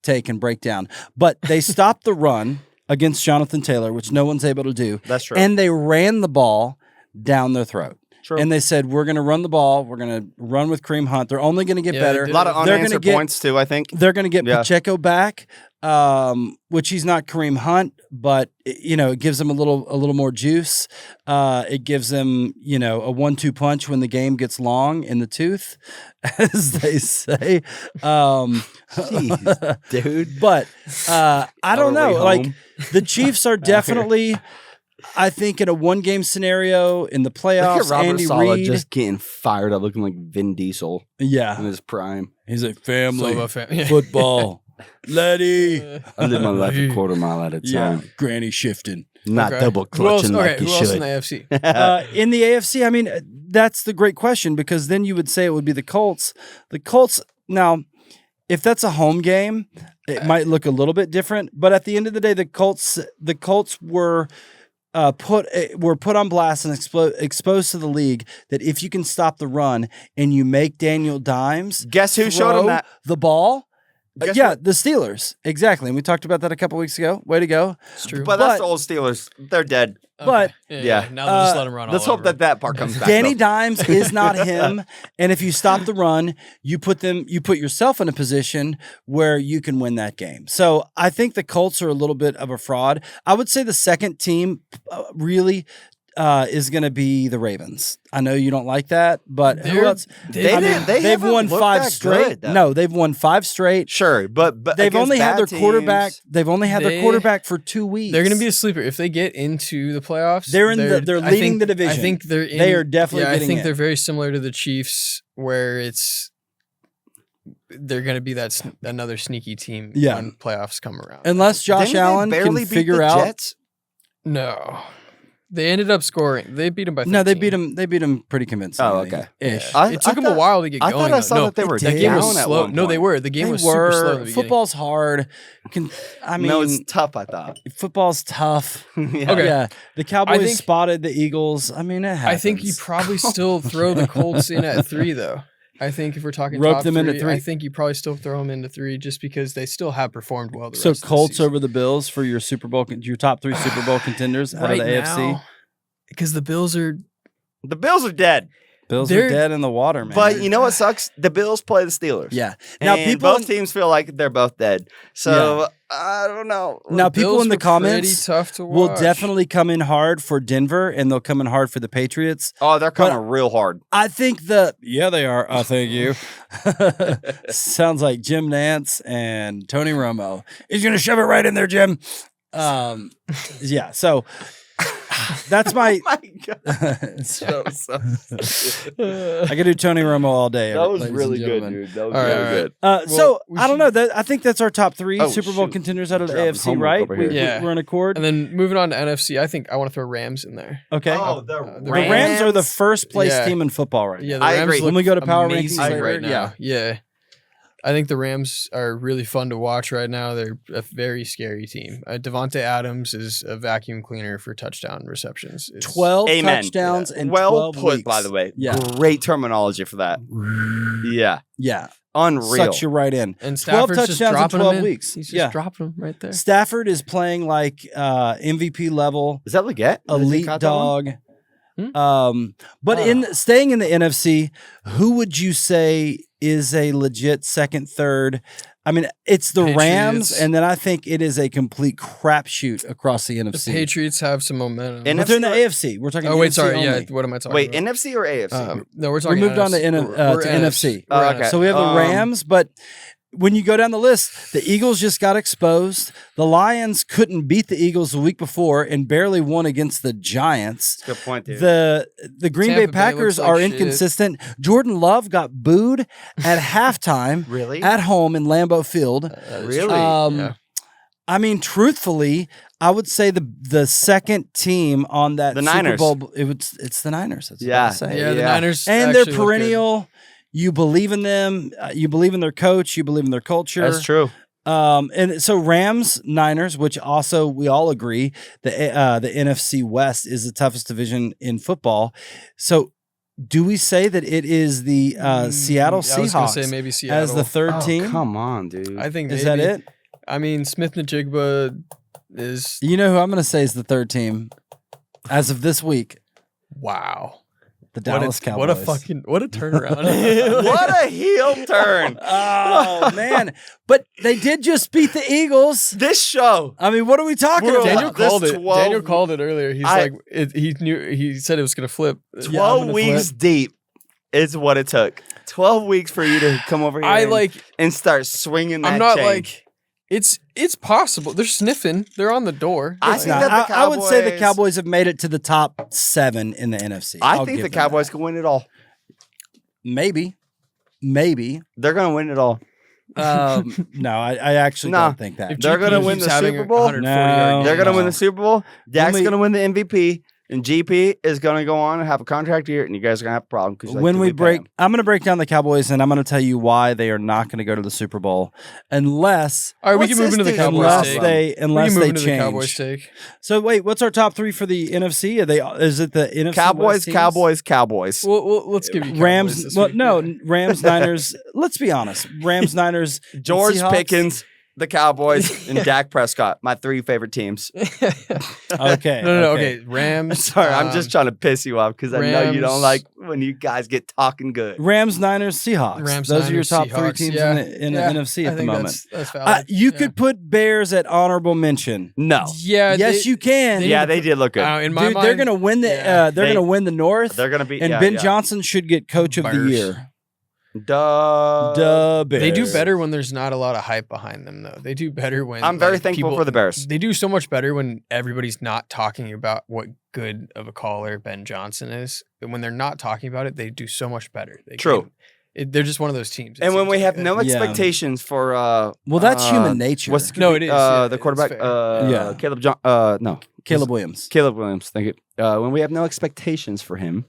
take and breakdown. But they stopped the run against Jonathan Taylor, which no one's able to do,
That's true.
and they ran the ball down their throat.
True.
And they said, we're going to run the ball. We're going to run with Kareem Hunt. They're only going to get
Yeah,
better.
they
a lot of
They're gonna
unanswered
get-
points too, I think.
They're going to get
Yeah.
Pacheco back, which he's not Kareem Hunt, but it gives them a little more juice. It gives them a 1-2 punch when the game gets long in the tooth, as they say.
Jeez, dude.
But I don't
Our way
know. Like
home.
the Chiefs are definitely. I think in a 1-game scenario in the
Look
playoffs,
at Robert
Andy
Saleh
Reid,
just getting fired up, looking like Vin Diesel in
yeah,
his prime.
he's like
So
family
about fam- yeah.
football, Letty,
I live my life a quarter mile at a
yeah,
time.
Granny shifting.
Not
Okay.
double
Who else?
clutching like you
who else in
should.
the AFC?
In the AFC, I mean, that's the great question because then you would say it would be the Colts. The Colts, now, if that's a home game, it might look a little bit different. But at the end of the day, the Colts were put on blast and exposed to the league that if you can stop the run and you make Daniel Dimes
Guess who showed him
throw
that?
the ball.
Guess
Yeah,
what?
the Steelers. Exactly. And we talked about that a couple weeks ago. Way to go.
It's true.
But that's
But-
the old Steelers. They're dead.
but-
Yeah.
Now they'll just let him run.
Let's
all
hope
over.
that part comes back.
Danny
though.
Dimes is not him. And if you stop the run, you put yourself in a position where you can win that game. So I think the Colts are a little bit of a fraud. I would say the second team really is going to be the Ravens. I know you don't like that, but who
They're-
else?
They've
won 5 straight. No, they've won 5 straight.
Sure, but
They've
against
only had
bad
their
teams-
quarterback. They've only had their
They-
quarterback for 2 weeks.
They're going to be a sleeper if they get into the playoffs.
They're leading
I think-
the division.
I think they're in,
They are definitely
Yeah, I
getting
think
in.
they're very similar to the Chiefs, where they're going to be another sneaky team when playoffs come around.
Unless Josh
Didn't they
Allen
barely
can
beat
figure
the
out.
Jets?
No, they ended up scoring. They beat them by 13.
No, they beat him. They beat him pretty convincingly.
Oh, okay.
Ish.
Yeah. It took them a while to get
I
going.
thought I saw
though.
that they were
that game was
down at
slow.
one
No, they
point.
were. The game
They
was super slow. In the beginning.
Football's hard. I mean,
No, it's tough, I thought.
football's tough.
Yeah.
Okay.
Yeah, the Cowboys
think-
spotted the Eagles. I mean, it happens.
I think you probably still throw the Colts in at 3, though. I think if we're talking
Rope
top
them in at
3,
3.
I think you probably still throw them into 3 just because they still have performed well. The
So
rest of the
Colts
season.
over the Bills for your Super Bowl, your top 3 Super Bowl contenders out of the AFC.
Because the Bills are
The Bills are dead.
Bills are
They're-
dead in the water, man.
But you know what sucks? The Bills play the Steelers.
yeah.
Now
Now
both teams feel like they're both dead. So I don't know.
Now people
Bills
in the
were
comments
pretty tough to
will
watch.
definitely come in hard for Denver, and they'll come in hard for the Patriots.
Oh, they're coming real hard.
I think they are. Thank you. Sounds like Jim Nance and Tony Romo. He's gonna shove it right in there, Jim. Yeah. So that's my.
My God. So
I could do Tony Romo all day.
that was
ladies and
really good,
gentlemen.
dude. That was
All right,
really
all right.
good.
So
we
I don't know. I think that's our top 3
Oh,
Super Bowl
shoot.
contenders out of the
Dropping
AFC,
homework
right?
over here.
Yeah.
We're in accord.
And then moving on to NFC, I think I want to throw Rams in there.
Okay.
Oh,
The Rams are the first place
Yeah.
team in football right now.
Yeah, the
I
Rams
agree.
look
When we go to power
amazing
rankings later,
right now. Yeah. I think the Rams are really fun to watch right now. They're a very scary team. Devontae Adams is a vacuum cleaner for touchdown receptions.
12
Amen.
touchdowns and
well
12
put,
weeks.
by the way.
Yeah.
Great terminology for that. Yeah.
Yeah.
Unreal.
Sucks you right in.
And
12
Stafford's just
touchdowns in
dropping
12
them in.
weeks.
He's just
Yeah.
dropping them right there.
Stafford is playing like MVP level,
Is that Leggett?
elite
Caught that one?
dog. But in staying in the NFC, who would you say is a legit second, third? I mean, it's the Rams,
Patriots.
and then I think it is a complete crapshoot across the
The
NFC.
Patriots have some momentum.
And
But they're in the AFC. We're talking.
oh, wait,
NFC
sorry.
only.
Yeah, what am I talking
Wait,
about?
NFC or AFC?
No, we're
We
talking
moved on to,
NFC.
to NFC.
Oh,
We're
okay.
So we have the
Um,
Rams, but when you go down the list, the Eagles just got exposed. The Lions couldn't beat the Eagles the week before and barely won against the Giants.
Good point, dude.
The Green
Tampa
Bay
Bay
Packers
looks like
are
shit.
inconsistent. Jordan Love got booed at halftime
Really?
at home in Lambeau Field.
Really?
Yeah.
I mean, truthfully, I would say the second team on that
The
Super
Niners.
Bowl. It's the Niners. That's what
Yeah.
I say.
Yeah, the
Yeah.
Niners
And they're
actually look good.
perennial. You believe in them. You believe in their coach. You believe in their culture.
That's true.
And so Rams, Niners, which also we all agree the NFC West is the toughest division in football. So do we say that it is the Seattle
I was gonna
Seahawks
say maybe Seattle
as the third team?
Come on, dude.
I think
Is
maybe.
that it?
I mean, Smith-Njigba is
You know who I'm going to say is the third team as of this week?
wow.
The Dallas Cowboys.
What a turnaround.
What a heel turn.
Oh man! But they did just beat the Eagles.
This show.
I mean, what are we talking
Bro,
about?
Daniel
This
called it.
12
Daniel called it earlier. He's
I-
he said it was gonna flip.
12 weeks deep is what it took. 12 weeks for you to come over here and start swinging that
I'm not
chain.
like it's possible. They're sniffing. They're on the door.
I
It's
think
not.
that the
I would say the
Cowboys-
Cowboys have made it to the top 7 in the NFC.
I
I'll
think
give
the
them
Cowboys
that.
can win it all.
Maybe.
They're going to win it all.
No, I actually
Nah.
don't think that.
If
They're
GP
gonna win
keeps
the
having
Super
a
Bowl?
140-yard
No.
They're going to
no.
win the Super Bowl. Dak's
we-
going to win the MVP. And GP is going to go on and have a contract year, and you guys are going to have a problem. 'Cause you like
When
to
we
repay
break,
him.
I'm going to break down the Cowboys, and I'm going to tell you why they are not going to go to the Super Bowl unless
All right, we
What's
can move
this
into the
dude?
Cowboys
unless
take.
they
We can
unless
move
they
into the Cowboys
change.
take.
So wait, what's our top 3 for the NFC? Are they? Is it the NFC?
Cowboys,
West teams?
Cowboys.
Well, let's give you Cowboys
Rams.
this
Well,
week.
no, Rams, Niners. Let's be honest. Rams, Niners, and
George
Seahawks.
Pickens the Cowboys, and Dak Prescott. My 3 favorite teams.
Okay.
Okay. Rams.
Sorry, I'm just trying to piss you off because I know you don't
Rams-
like when you guys get talking good.
Rams, Niners, Seahawks.
Rams,
Those are your
Niners,
top 3
Seahawks.
teams
Yeah.
in the NFC
I
at the
think
moment.
That's valid.
You
Yeah.
could put Bears at honorable mention.
No.
Yeah.
Yes, you can.
Yeah, they did look good.
In my
Dude,
mind,
they're gonna win the.
yeah.
They're gonna win the North.
They're going to be.
and
yeah,
Ben
yeah.
Johnson should get Coach of the
Bears.
Year.
Duh.
Bears.
They do better when there's not a lot of hype behind them, though. They do better when
I'm very
like,
thankful
people-
for the Bears.
They do so much better when everybody's not talking about what good of a caller Ben Johnson is. And when they're not talking about it, they do so much better.
True.
They're just one of those teams. it
And when
seems
we
like.
have no
Yeah.
expectations for
Well, that's human nature.
What's the
No, it is. Yeah,
the
it's
quarterback?
fair.
Yeah.
Caleb John. No,
Caleb Williams.
Caleb Williams. Thank you. When we have no expectations for him.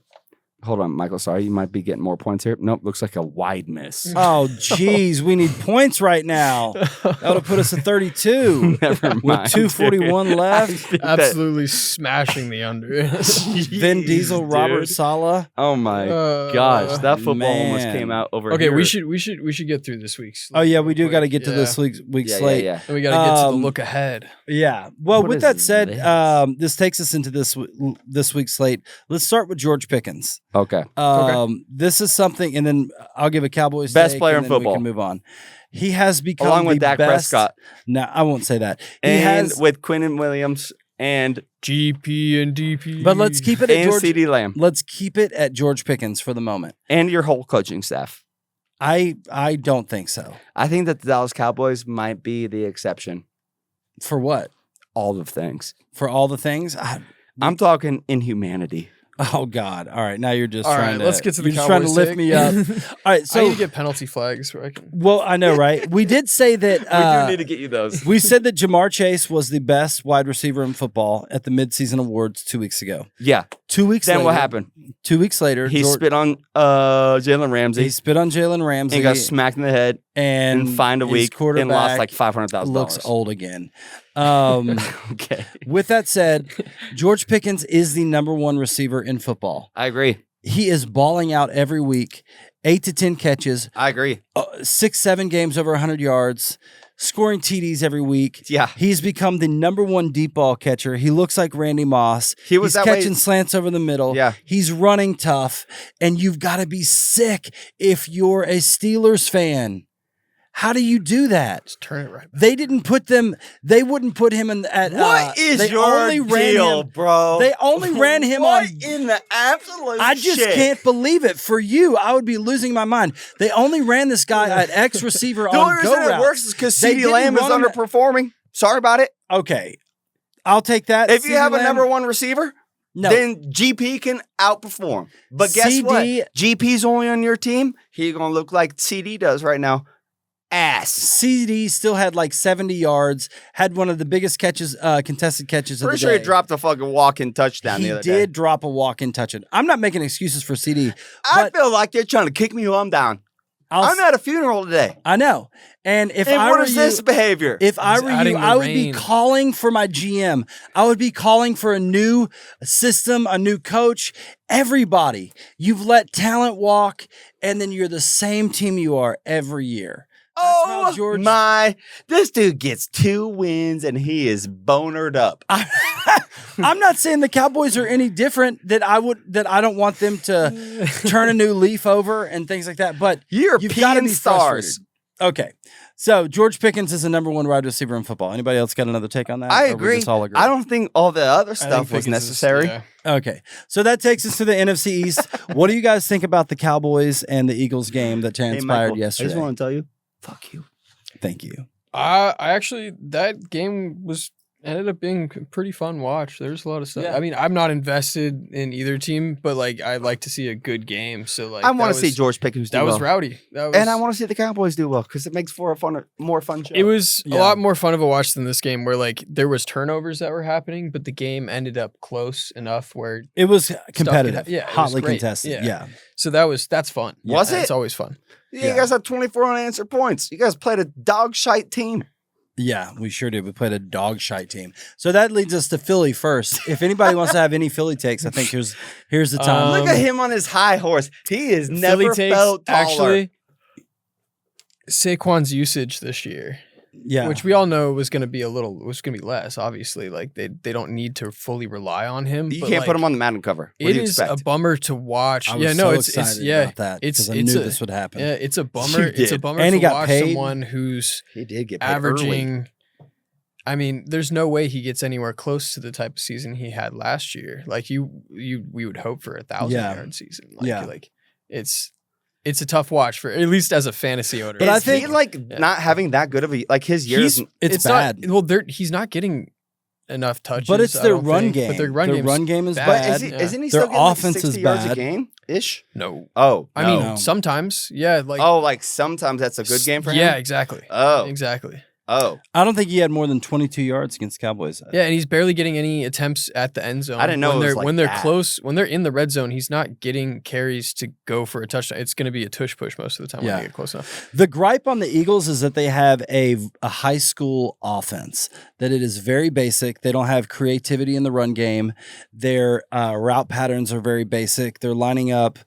Hold on, Michael. Sorry, you might be getting more points here. Nope, looks like a wide miss.
Oh, geez, we need points right now. That would have put us at 32
Never mind.
with 2:41 left.
Absolutely smashing the under.
Vin Diesel,
Jeez,
Robert
dude.
Sala.
Oh my gosh, that football almost
man.
came out over
Okay,
here.
we should get through this week's.
Oh yeah, we
real
do
quick.
got to get to
Yeah.
this week's
Yeah,
slate.
yeah.
And we got to get to the
Um,
look ahead.
Yeah. Well,
What
with
is
that said,
this?
this takes us into this week's slate. Let's start with George Pickens.
Okay.
This is something, and then I'll give a Cowboys
Best
take,
player
and
in
then
football.
We can move on. He has become
Along with
the
Dak
best.
Prescott.
No, I won't say that. He
And
has,
with Quinnen Williams and
GP and DP.
but let's keep it at George.
CeeDee Lamb
Let's keep it at George Pickens for the moment.
and your whole coaching staff.
I don't think so.
I think that the Dallas Cowboys might be the exception.
For what?
All of things.
For all the things?
I'm talking inhumanity.
Oh God! All right, now you're just
All
trying
right,
to.
let's get to the
you're just trying to
Cowboys
lift
take.
me up. All right,
So I need
so
to get penalty flags where I can.
well, I know, right? We did say that.
we do need to get you those.
We said that Jamar Chase was the best wide receiver in football at the midseason awards 2 weeks ago.
Yeah.
2 weeks
Then
later.
what happened?
2 weeks later,
He
George-
spit on Jalen Ramsey.
he spit on Jalen Ramsey
and got smacked in the head
and
and fined a
his
week and
quarterback
lost like $500,000.
looks old again.
Okay.
With that said, George Pickens is the number 1 receiver in football.
I agree.
He is balling out every week, 8 to 10 catches,
I agree.
6-7 games over 100 yards, scoring TDs every week.
Yeah.
He's become the number 1 deep ball catcher. He looks like Randy Moss.
He was
He's
that way-
catching slants over the middle.
Yeah.
He's running tough. And you've got to be sick if you're a Steelers fan. How do you do that?
Just turn it right back.
They didn't put them. They wouldn't put him in at.
What is
they
your
only ran
deal,
him-
bro?
They only ran him
what
on.
in the absolute
I just
shit?
can't believe it. For you, I would be losing my mind. They only ran this guy at X receiver
The
on
only
go
reason it
routes.
works is because
They
CeeDee
didn't
Lamb is
run him at-
underperforming. Sorry about it.
Okay, I'll take that.
If you
CeeDee
have a
Lamb-
number 1 receiver,
no,
then GP can outperform. But guess
CD
what? GP's only on your team. He gonna look like CD does right now. Ass.
CD still had like 70 yards. Had one of the biggest catches, contested catches of
Pretty
the
sure
day.
he dropped a fucking walk-in touchdown
He
the other
did
day.
drop a walk-in touchdown. I'm not making excuses for CD.
I
but
feel like they're trying to kick me while I'm down. I'm at a funeral today.
I know. And if
And
I
what
were
is
you,
this behavior?
if I
He's
were you,
adding the
I would be
rain.
calling for my GM. I would be calling for a new system, a new coach. Everybody, you've let talent walk, and then you're the same team you are every year. how
Oh
George-
my! This dude gets 2 wins and he is bonered up.
I'm not saying the Cowboys are any different. That I don't want them to turn a new leaf over and things like that. But you've got to
European
be
stars.
frustrated. Okay, so George Pickens is the number 1 wide receiver in football. Anybody else got another take on that?
I
Or we
agree.
just all agree?
I don't think all the other
I think
stuff was
Pickens is-
necessary.
yeah.
Okay, so that takes us to the NFC East. What do you guys think about the Cowboys and the Eagles game that
Hey,
transpired
Michael,
yesterday?
I just want to tell you, fuck you.
Thank you.
I actually that game ended up being a pretty fun watch. There's a lot of stuff.
Yeah.
I mean, I'm not invested in either team, but like I like to see a good game. So like
I want
that
to see
was-
George Pickens do
That was
well.
rowdy. That was,
And I want to see the Cowboys do well because it makes for a more fun show.
It was
Yeah.
a lot more fun of a watch than this game, where like there was turnovers that were happening, but the game ended up close enough where.
It was competitive,
yeah, it was
hotly
great.
contested.
Yeah.
Yeah.
So that's fun.
Was
Yeah,
it?
It's always fun.
You
Yeah.
guys had 24 unanswered points. You guys played a dog shite team.
Yeah, we sure did. We played a dog shite team. So that leads us to Philly first. If anybody wants to have any Philly takes, I think here's the time.
Look at him on his high horse. He has never
Philly takes,
felt taller.
actually Saquon's usage this year.
Yeah.
Which we all know was going to be less, obviously. Like they don't need to fully rely on him.
You
but,
can't
like,
put him on the Madden cover. What
It
do you
is
expect?
a bummer to watch.
I was
Yeah, no,
so
it's
excited
yeah,
about that
it's
because I knew this would happen.
Yeah, it's a bummer.
You
It's a
did.
bummer
And he
to
got
watch
paid.
someone who's
He did get paid
averaging.
early.
I mean, there's no way he gets anywhere close to the type of season he had last year. Like we would hope for 1,000-yard season. Like it's a tough watch for, at least as a fantasy owner.
But I
Is
think-
he not having that good of a his year?
It's bad.
Not, well, he's not getting enough touches.
But it's
I
their
don't
run
think.
game.
But their run,
game is
bad.
But
bad.
isn't he
Their
still getting
offense is
60 yards a
bad.
game ish?
No.
Oh,
I
no.
mean, sometimes, yeah. Like
like sometimes that's a good game for him.
Yeah, exactly.
Oh,
Exactly.
oh.
I don't think he had more than 22 yards against Cowboys.
Yeah, and he's barely getting any attempts at the end zone.
I didn't know
when
it was
they're
like
when they're
that.
close, when they're in the red zone, he's not getting carries to go for a touchdown. It's going to be a tush push most of the time when they get close enough.
The gripe on the Eagles is that they have a high school offense, that it is very basic. They don't have creativity in the run game. Their route patterns are very basic. They're lining up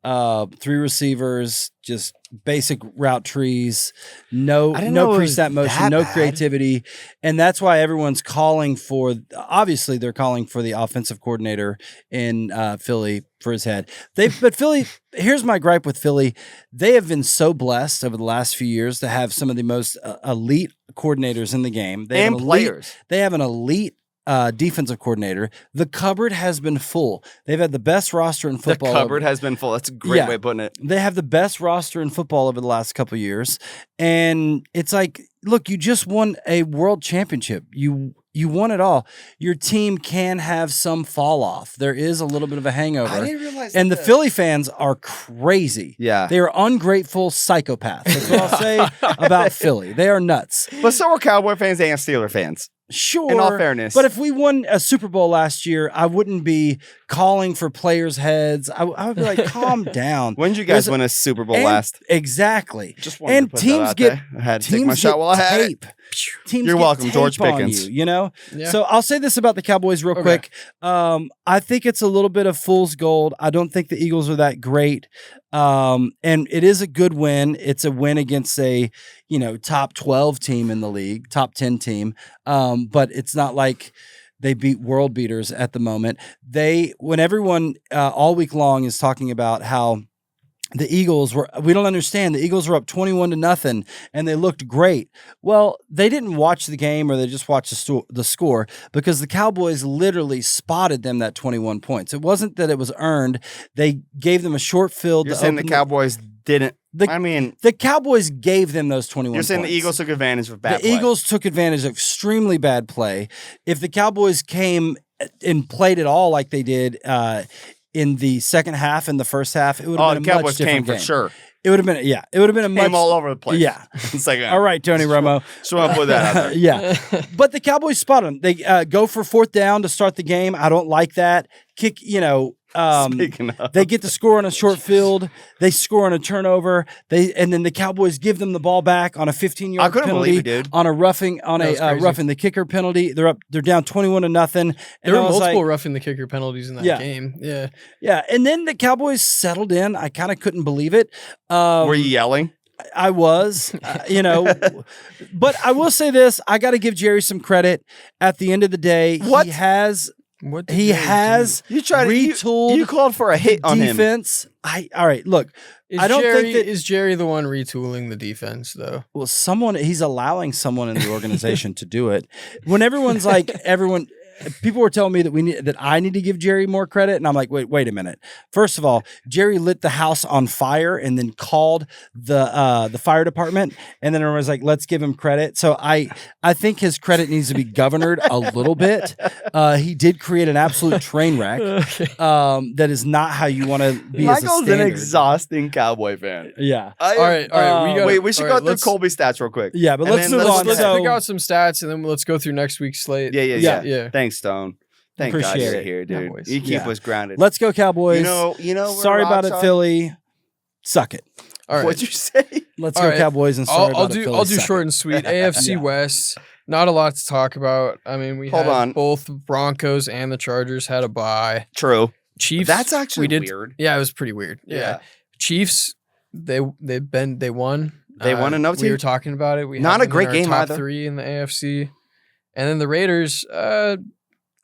3 receivers, just basic route trees, no pre-snap motion, no creativity. And that's why everyone's calling for, obviously they're calling for the offensive coordinator in Philly for his head. But Philly, here's my gripe with Philly. They have been so blessed over the last few years to have some of the most elite coordinators in the game. They
And
have
players.
They have an elite defensive coordinator. The cupboard has been full. They've had the best roster in football.
The cupboard has been full. That's a great way of putting it.
They have the best roster in football over the last couple of years. And it's like, look, you just won a world championship. You won it all. Your team can have some fall off. There is a little bit of a hangover.
I didn't realize
And the
that.
Philly fans are crazy.
Yeah.
They are ungrateful psychopaths. That's what I'll say about Philly. They are nuts.
But so are Cowboy fans and Steeler fans.
Sure.
In all fairness.
But if we won a Super Bowl last year, I wouldn't be calling for players' heads. I would be like, calm down.
When did you guys win a Super Bowl
And-
last?
Exactly.
Just wanted
And
to put
teams
that out
get
there. I had to
teams
take my shot
get
while I had it.
tape. Teams
You're
get
welcome, George
tape on
Pickens.
you know?
Yeah.
So I'll say this about the Cowboys real
Okay.
quick. I think it's a little bit of fool's gold. I don't think the Eagles are that great. And it is a good win. It's a win against a, top 12 team in the league, top 10 team. But it's not like they beat world beaters at the moment. When everyone all week long is talking about how the Eagles we don't understand. The Eagles were up 21-0 and they looked great. Well, they didn't watch the game or they just watched the score because the Cowboys literally spotted them that 21 points. It wasn't that it was earned. They gave them a short field.
You're saying the Cowboys didn't. The
Cowboys gave them those 21
You're saying
points.
the Eagles took advantage of bad
The
play.
Eagles took advantage of extremely bad play. If the Cowboys came and played it all like they did in the second half and the first half, it would have been
the
a
Cowboys
much different
came
game.
for sure.
It would have been, it would have been a much
Came all over the place.
Yeah.
It's like,
All right, Tony Romo.
Just want to put that out there.
Yeah. But the Cowboys spot them. They go for 4th down to start the game. I don't like that. Kick,
Speaking of.
they get to score on a short field. They score on a turnover. And then the Cowboys give them the ball back on a 15-yard
I couldn't
penalty.
believe it, dude.
On a roughing the kicker penalty. They're down 21-0. And
There were
I was
multiple
like,
roughing the kicker penalties in that
Yeah.
game. Yeah.
Yeah. And then the Cowboys settled in. I kind of couldn't believe it.
Were you yelling?
I was, but I will say this: I got to give Jerry some credit. At the end of the day,
What?
he has
What did
he
Jerry
has
You tried
retooled
You called for a hit on him.
defense. All right. Look,
do?
I don't think that
Is Jerry the one retooling the defense though?
well, he's allowing someone in the organization to do it. When everyone's like people were telling me that I need to give Jerry more credit, and I'm like, wait a minute. First of all, Jerry lit the house on fire and then called the fire department, and then everyone's like, let's give him credit. So I think his credit needs to be governed a little bit. He did create an absolute train wreck. That is not how you want to be. as a
Michael's an
standard.
exhausting Cowboy fan.
Yeah.
All right.
We should go through Colby's stats real quick.
Yeah, but
And
let's
then
move on.
Let's
So-
pick out some stats and then let's go through next week's slate.
Yeah. Thanks, Stone. Thank God
Appreciate
you're
it.
here, dude.
Cowboys.
You keep
Yeah.
us grounded.
Let's go, Cowboys.
You know.
Sorry about it, Philly. Suck it.
All right.
What'd you say?
Let's
All
go,
right.
Cowboys, and sorry
I'll
about it,
do
Philly.
I'll do
Suck
short
it.
and sweet. AFC
Yeah.
West. Not a lot to talk about. I mean, we
Hold
had
on.
both Broncos and the Chargers had a bye.
True.
Chiefs.
That's actually
we did,
weird.
Yeah, it was pretty weird. Yeah. Chiefs. They won.
They won an OT.
We were talking about it. We
Not
had
a
them in
great
our
game
top
either.
3 in the AFC, and then the Raiders.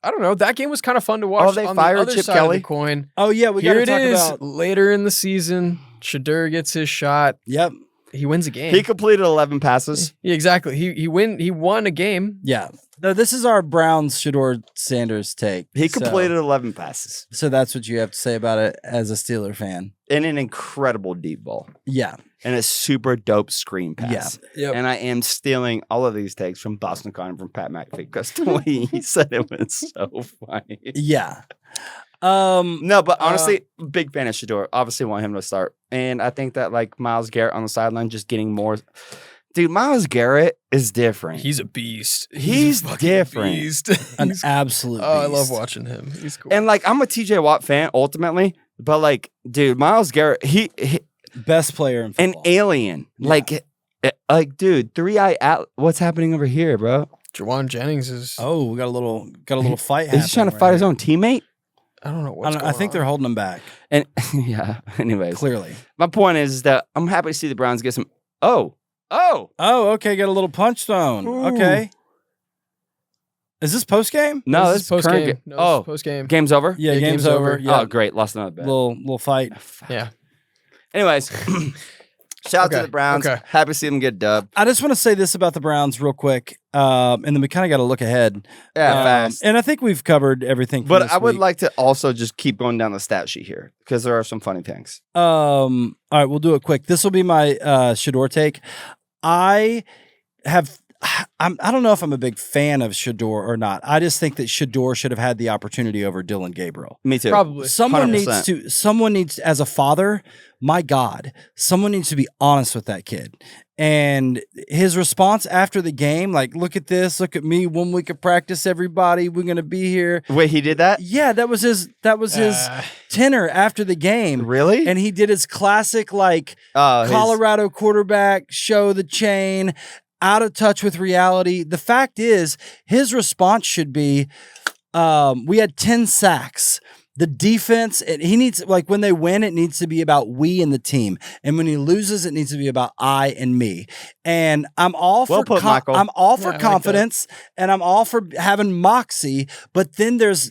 I don't know. That game was kind of fun to watch.
Oh, they
on
fired
the other
Chip
side
Kelly?
of the coin.
Oh yeah, we got
Here
to
it
talk
is.
about.
Later in the season, Shedeur gets his shot.
Yep.
He wins a game.
He completed 11 passes.
Yeah, exactly. He won a game.
Yeah. No, this is our Browns Shedeur Sanders take.
He
So-
completed 11 passes
So that's what you have to say about it as a Steeler fan.
in an incredible deep ball
Yeah.
and a super dope screen pass.
Yep.
And I am stealing all of these takes from Boston Connor from Pat McAfee because the way he said it was so funny.
Yeah.
No, but honestly, big fan of Shedeur. Obviously want him to start. And I think that like Myles Garrett on the sideline just getting more. Dude, Myles Garrett is different.
He's a beast.
He's
a fucking
different.
beast.
An
He's-
absolute
Oh, I
beast.
love watching him. He's cool.
And like I'm a TJ Watt fan ultimately, but like, dude, Myles Garrett, he
Best player in
an
football.
alien.
Yeah.
Like, dude, 3-eye out. What's happening over here, bro?
Jawan Jennings is.
Oh, we got a little fight.
Is he trying to fight his own teammate?
I don't know what's
I
going
think they're
on.
holding him back.
And yeah, anyways.
Clearly.
My point is that I'm happy to see the Browns get some. Oh,
Oh, okay. Got a little punch thrown.
Ooh.
Okay. Is this post game?
no,
This
this
is
is current
post-game.
game.
No,
Oh,
post game.
game's over?
Yeah,
Yeah,
game's
game's
over.
over.
Yeah.
Oh, great. Lost another bet.
Little fight.
Yeah.
Anyways, shout out to
Okay,
the Browns.
okay.
Happy to see them get dubbed.
I just want to say this about the Browns real quick, and then we kind of got to look ahead.
Yeah, fast.
And I think we've covered everything.
But
this
I would
week.
like to also just keep going down the stat sheet here because there are some funny things.
All right, we'll do it quick. This will be my Shedeur take. I don't know if I'm a big fan of Shedeur or not. I just think that Shedeur should have had the opportunity over Dylan Gabriel.
Me too.
Probably.
Someone
100%.
needs, as a father, my God, someone needs to be honest with that kid. And his response after the game, like, look at this, look at me, 1 week of practice, everybody, we're gonna be here.
Wait, he did that?
Yeah, that was his tenor after the game.
Really?
And he did his classic like
His-
Colorado quarterback, show the chain, out of touch with reality. The fact is, his response should be, we had 10 sacks. The defense, he needs, like when they win, it needs to be about we and the team. And when he loses, it needs to be about I and me. And I'm all
Well
for
put, Michael.
I'm all for
Yeah, I like that.
confidence and I'm all for having moxie, but then there's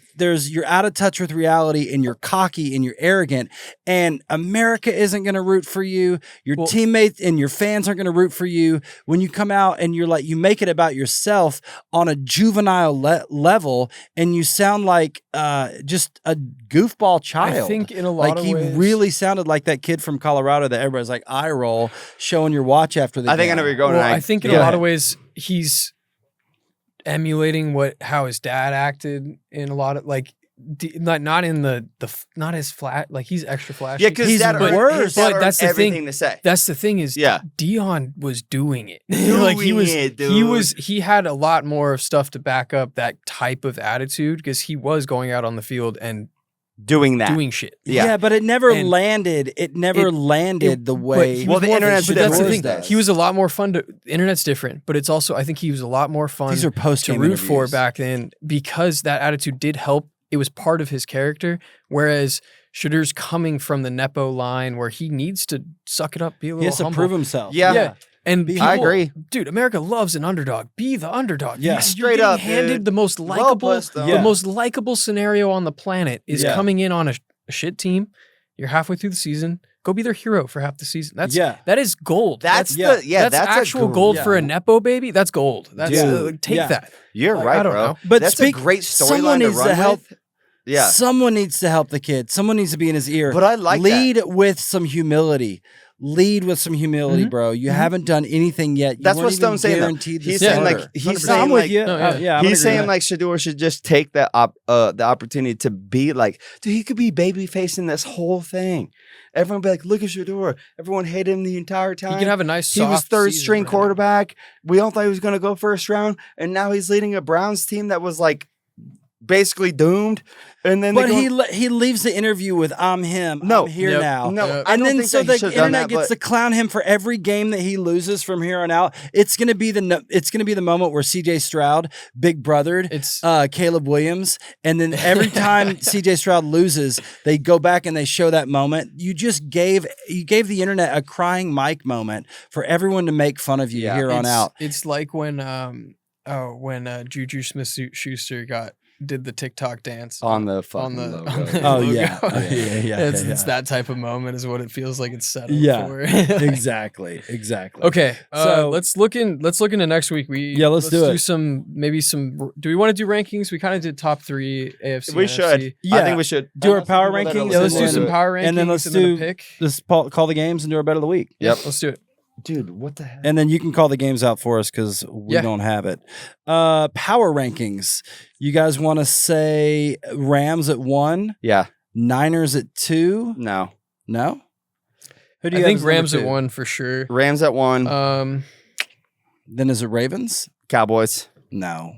you're out of touch with reality and you're cocky and you're arrogant and America isn't going to root for you. Your teammates and your fans aren't going to root for you when you come out and you're like, you make it about yourself on a juvenile level and you sound like just a goofball child.
I think in a lot of
he
ways.
really sounded like that kid from Colorado that everybody's like eye roll showing your watch after the
I think I
game.
know where you're going.
Well,
and
I think in
go
a lot
ahead.
of ways he's emulating how his dad acted in a lot of like not in the not as flat, like he's extra flashy.
Yeah, because
He's worse.
But that's the thing.
everything to say.
That's the thing is,
Yeah.
Dion was doing it.
Doing
He had a lot more of stuff to back up that type of attitude because he was going out on the field and
Doing that.
doing shit.
Yeah.
Yeah, but it never
And
landed. It never landed the way.
he
Well,
was
the
more-
internet's
but that's the
different.
thing.
Does.
He was a lot more fun to. The internet's different, but it's also I think he was a lot more fun
These are post
to root for back then because that attitude did help. It was part of his character. Whereas Shedeur's coming from the Nepo line where he needs to suck it up, be a little
He has to
humble.
prove himself.
Yeah.
Yeah. And
Be-
people,
I agree.
dude. America loves an underdog. Be the underdog.
Yeah.
You're
Straight
getting
up,
handed
dude.
the most
Well
likable,
put, though.
Yeah.
the most likable scenario on the planet is
Yeah.
coming in on a shit team. You're halfway through the season. Go be their hero for half the season. That is gold.
That's
Yeah.
that's
actual
a
gold
yeah.
for a Nepo baby. That's gold. That's
Dude,
take
yeah.
that.
You're
Like,
right,
I don't
bro.
know.
But
that's
speak-
a great
someone
storyline to
needs to
run
help-
with. Yeah.
Someone needs to help the kid. Someone needs to be in his ear.
But I like
lead with some humility. Lead with some humility,
Mhm.
bro. You haven't done anything yet. You
That's
weren't
what
even
Stone's saying, though.
guaranteed the
He's saying
starter.
like he's
100%.
No, I'm
saying
with
like
you.
No, yeah.
Yeah, I'm
he's
gonna
saying
agree.
like Shedeur should just take the opportunity to be like, dude, he could be baby facing this whole thing. Everyone be like, look at Shedeur. Everyone hated him the entire
He
time.
can have a nice.
He was
soft
third
season
string
right now.
quarterback. We all thought he was going to go first round, and now he's leading a Browns team that was like basically doomed. And then
But he leaves the interview with "I'm him.
No.
I'm here
Yep.
now."
No,
Yep.
I
And
don't
then
think
so
that he
the
should've done
internet
that,
gets to clown him for every game that he loses from here on out. It's gonna be the moment where CJ Stroud big brothered
It's
Caleb Williams, and then every time CJ Stroud loses, they go back and they show that moment. You gave the internet a crying Mike moment for everyone to make fun of you here on out.
It's like when Juju Smith-Schuster did the TikTok dance
on the fucking
logo.
Oh yeah,
logo.
yeah.
It's that type of moment is what it feels like it's set up
Yeah.
for.
exactly.
Okay,
So-
let's look into next week.
Let's do it.
Do we want to do rankings? We kind of did top 3 AFC.
We
and
should.
NFC.
Yeah.
I think we should
Do our
I know
power
some people that are
rankings,
Yeah, let's
listening
do some
to it.
power rankings
And then let's
a
do-
pick.
Let's call the games and do our bet of the week.
Yep.
Let's do it.
Dude, what the heck?
And then you can call the games out for us because we
Yeah.
don't have it. Power rankings. You guys want to say Rams at 1,
Yeah.
Niners at 2?
No.
No? Who do
I
you
think
have as number
Rams at
2?
1 for sure.
Rams at 1.
Then is it Ravens?
Cowboys.
No.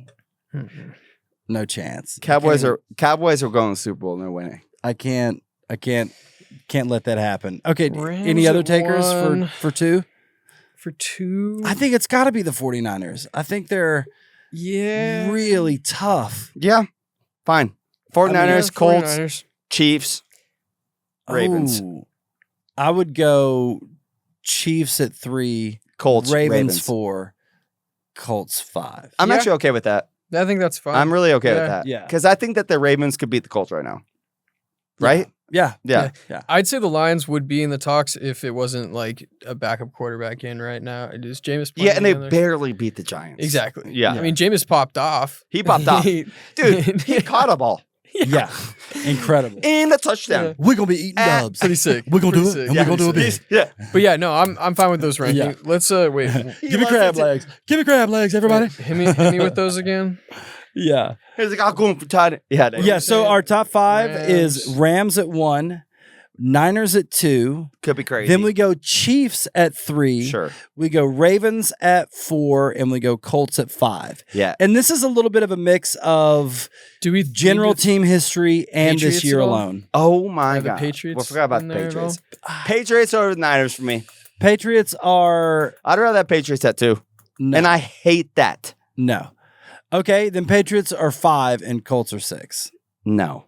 No chance.
Cowboys are going to the Super Bowl and they're winning.
I can't let that happen. Okay.
Rams
Any other
at
takers
1.
for 2?
For 2,
I think it's got to be the 49ers. I think they're really tough.
Yeah. Fine. 49ers, Colts,
49ers.
Chiefs, Ravens.
Ooh. I would go Chiefs at 3,
Colts,
Ravens 4, Colts 5.
I'm
Yeah.
actually okay with that.
I think that's fine.
I'm really okay with
Yeah.
that.
Yeah.
Because I think that the Ravens could beat the Colts right now. Right?
Yeah.
Yeah.
I'd say the Lions would be in the talks if it wasn't like a backup quarterback in right now. It is Jameis.
Yeah, and they
playing in there?
barely beat the Giants.
Exactly.
Yeah.
I mean, Jameis popped off.
He popped off. Dude, he caught a ball.
Yeah. Incredible.
And a touchdown.
Yeah.
We're going to be eating dubs.
Pretty sick.
We're going to
Pretty
do it.
sick.
And
Yeah,
we're going to do it big.
Yeah.
But yeah, no, I'm fine with those rankings.
Yeah.
Let's wait.
Give me crab legs. Give me crab legs, everybody.
Hit me with those again.
Yeah.
He's like, I'll go for tight. Yeah.
Yeah. So our top 5 is
Rams.
Rams at 1, Niners at 2.
Could be crazy.
Then we go Chiefs at 3.
Sure.
We go Ravens at 4, and we go Colts at 5.
Yeah.
And this is a little bit of a mix of
Do we
general team history and
Patriots
this year
at all?
alone.
Oh my
Are the
God.
Patriots
Well, forgot about
in
the
there at
Patriots. Patriots over the Niners for me.
Patriots are
I'd rather have Patriots at 2.
no.
And I hate that.
No. Okay, then Patriots are 5 and Colts are 6.
No.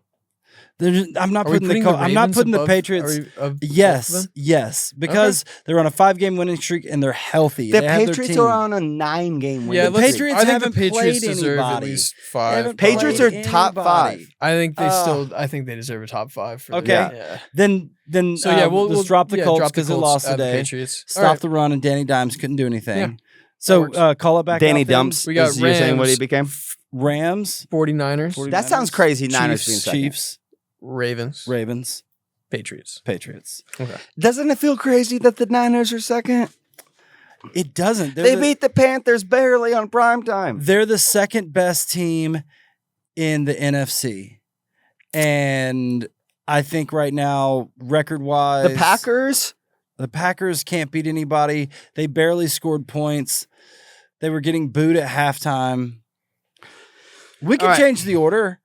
I'm not
Are we
putting
putting
I'm not
Ravens
putting the
above-
Patriots.
are we above both of
Yes,
them?
yes, because they're on a 5-game winning streak and they're healthy.
The
They have their
Patriots
team.
are on a 9-game winning
Yeah,
The
streak.
Patriots
I think
haven't
the Patriots
played
deserve at
anybody.
least
They
5.
haven't
Patriots
played
are top
anybody.
5.
I think they
Uh,
I think they deserve a top 5. For
Okay.
Yeah.
Then
So yeah, we'll
drop the Colts
drop the
because they
Colts
lost
at the
today.
Patriots.
Stop
All right.
the run, and Danny Dimes couldn't do anything.
Yeah,
So
works.
call it back.
Danny
out then.
Dumps.
We got
is you're saying what he
Rams.
became?
Rams,
49ers,
That sounds crazy. Niners
Chiefs,
being second.
Chiefs,
Ravens,
Ravens,
Patriots.
Patriots.
Okay.
Doesn't it feel crazy that the Niners are second?
It doesn't.
They beat the Panthers barely on prime time.
They're the second best team in the NFC, and I think right now, record-wise, the Packers can't beat anybody. They barely scored points. They were getting booed at halftime. We can
All right.
change the order,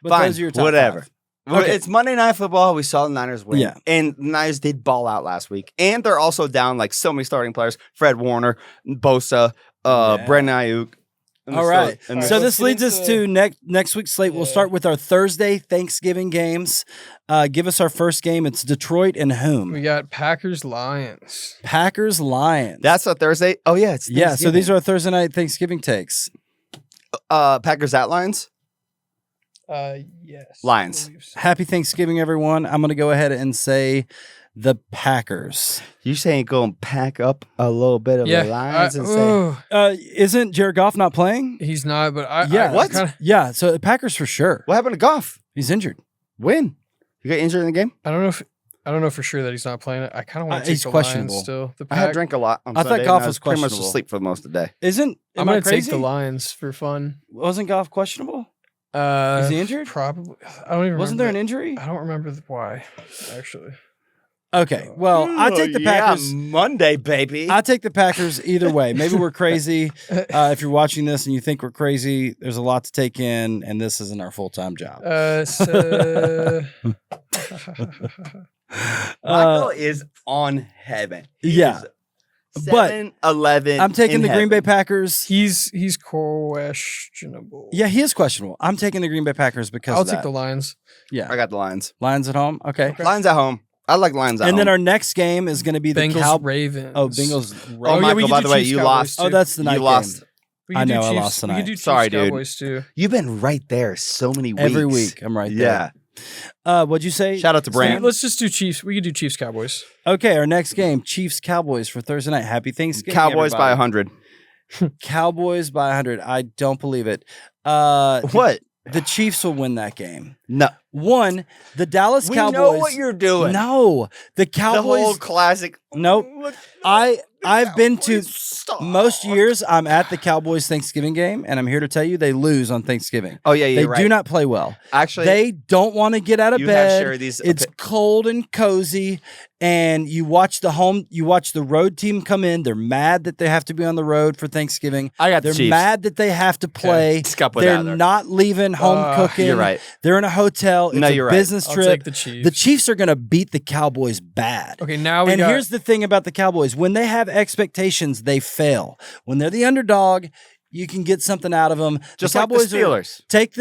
but
Fine,
those are your top
whatever.
5.
Well,
Okay.
It's Monday Night Football. We saw the Niners win.
Yeah.
And the Niners did ball out last week. And they're also down like so many starting players. Fred Warner, Bosa, Brandon Ayuk. And
All
they're
right.
still- and
So
they're-
this leads us to next week's slate. We'll start with our Thursday Thanksgiving games. Give us our first game. It's Detroit and
We
whom?
got Packers, Lions.
Packers, Lions.
That's a Thursday. Oh, yeah. It's
yeah. So these
Thanksgiving.
are our Thursday night Thanksgiving takes.
Packers at Lions.
Yes.
Lions.
I believe so.
Happy Thanksgiving, everyone. I'm going to go ahead and say the Packers.
You saying go and pack up a little bit of
Yeah.
the Lions and say,
Isn't Jared Goff not playing?
He's not, but I
Yeah.
What?
Yeah. So the Packers for sure.
what happened to Goff?
He's injured.
When? You got injured in the game?
I don't know for sure that he's not playing it. I kind of want to take
he's
the
questionable.
Lions still. The
I had
Pack-
drank a lot on
I thought
Sunday,
Goff
and I
was
pretty much
questionable.
asleep for most of the day.
Am
I'm
I
going to
crazy?
take the Lions for fun.
Wasn't Goff questionable?
Is
he injured?
Probably. I don't even.
Wasn't there an
remember
injury?
I don't remember why. Actually,
Okay. Well, I take the Packers.
Yeah, Monday, baby.
I take the Packers either way. Maybe we're crazy. If you're watching this and you think we're crazy, there's a lot to take in, and this isn't our full-time job.
Michael is on heaven. He
Yeah.
is
But
7-11.
I'm taking
in
the Green Bay
heaven.
Packers.
He's questionable.
Yeah, he is questionable. I'm taking the Green Bay Packers because
I'll
of
take
that.
the Lions.
Yeah.
I got the Lions.
Lions at home. Okay.
Lions at home. I like Lions at home.
And then our next game is going to be the
Bengals Ravens.
Oh, Bengals.
Oh,
yeah,
Michael,
we could
by
do
the way,
Chiefs
you
Cowboys
lost.
too.
Oh, that's the night
You lost.
game.
We
I
could do
know, I
Chiefs,
lost
we
tonight.
could do Chiefs
Sorry, dude.
Cowboys too.
You've been right there so many weeks.
Every week. I'm right
Yeah.
there. What'd you say?
Shout out to Brand.
Let's just do Chiefs. We could do Chiefs Cowboys.
Okay, our next game, Chiefs Cowboys for Thursday night. Happy Thanksgiving.
Cowboys by
everybody.
100.
Cowboys by 100. I don't believe it.
What?
The Chiefs will win that game.
No.
One, the Dallas
We
Cowboys.
know what you're doing.
No, the
The
Cowboys.
whole classic.
Nope.
Look,
I've been to
Stop.
most years. I'm at the Cowboys Thanksgiving game, and I'm here to tell you they lose on Thanksgiving.
Oh, yeah,
They
you're right.
do not play well.
Actually,
They don't want to get out of
you have
bed.
shared these.
It's cold and cozy, and you watch the road team come in. They're mad that they have to be on the road for Thanksgiving.
I got the
They're
Chiefs.
mad that they have to play.
Just got put
They're
out there.
not leaving home cooking.
You're right.
They're in a hotel. It's
No,
a
you're right.
business
I'll
trip.
take the Chiefs.
The Chiefs are going to beat the Cowboys bad.
Okay, now we
And
got.
here's the thing about the Cowboys. When they have expectations, they fail. When they're the underdog, you can get something out of them.
Just
the
like the
Cowboys
Steelers.
take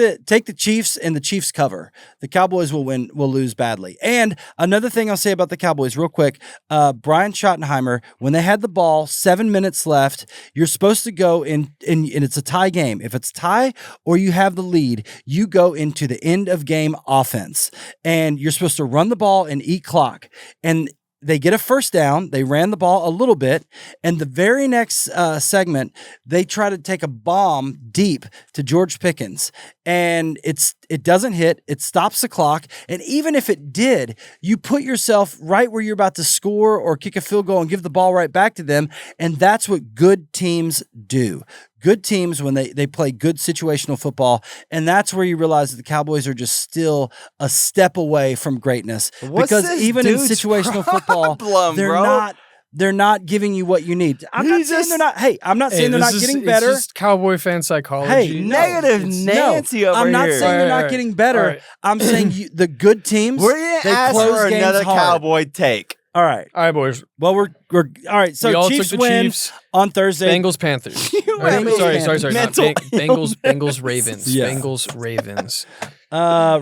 the Chiefs and the Chiefs cover. The Cowboys will lose badly. And another thing I'll say about the Cowboys real quick, Brian Schottenheimer, when they had the ball, 7 minutes left, you're supposed to go in, and it's a tie game. If it's tie or you have the lead, you go into the end of game offense. And you're supposed to run the ball and eat clock. And they get a first down. They ran the ball a little bit. And the very next segment, they try to take a bomb deep to George Pickens. And it doesn't hit. It stops the clock. And even if it did, you put yourself right where you're about to score or kick a field goal and give the ball right back to them. And that's what good teams do. Good teams when they play good situational football, and that's where you realize that the Cowboys are just still a step away from greatness.
What's
because
this
even in
dude's
situational football,
problem,
they're
bro?
not giving you what you need. I'm not saying they're not. Hey, I'm not saying they're not getting better.
It's just Cowboy fan psychology.
Hey, no,
Negative Nancy over
I'm not
here.
saying they're
All
not
right.
getting better.
All right.
I'm saying the good teams.
We're going to
they
ask
close
for
games
another
hard.
Cowboy take.
All right.
All right, boys.
Well, we're all right. So
we all
Chiefs
took the
win
Chiefs.
on Thursday.
Bengals Panthers.
You
Or,
have
sorry.
a
Not
mental
Bengals Ravens.
Yeah.
Bengals Ravens.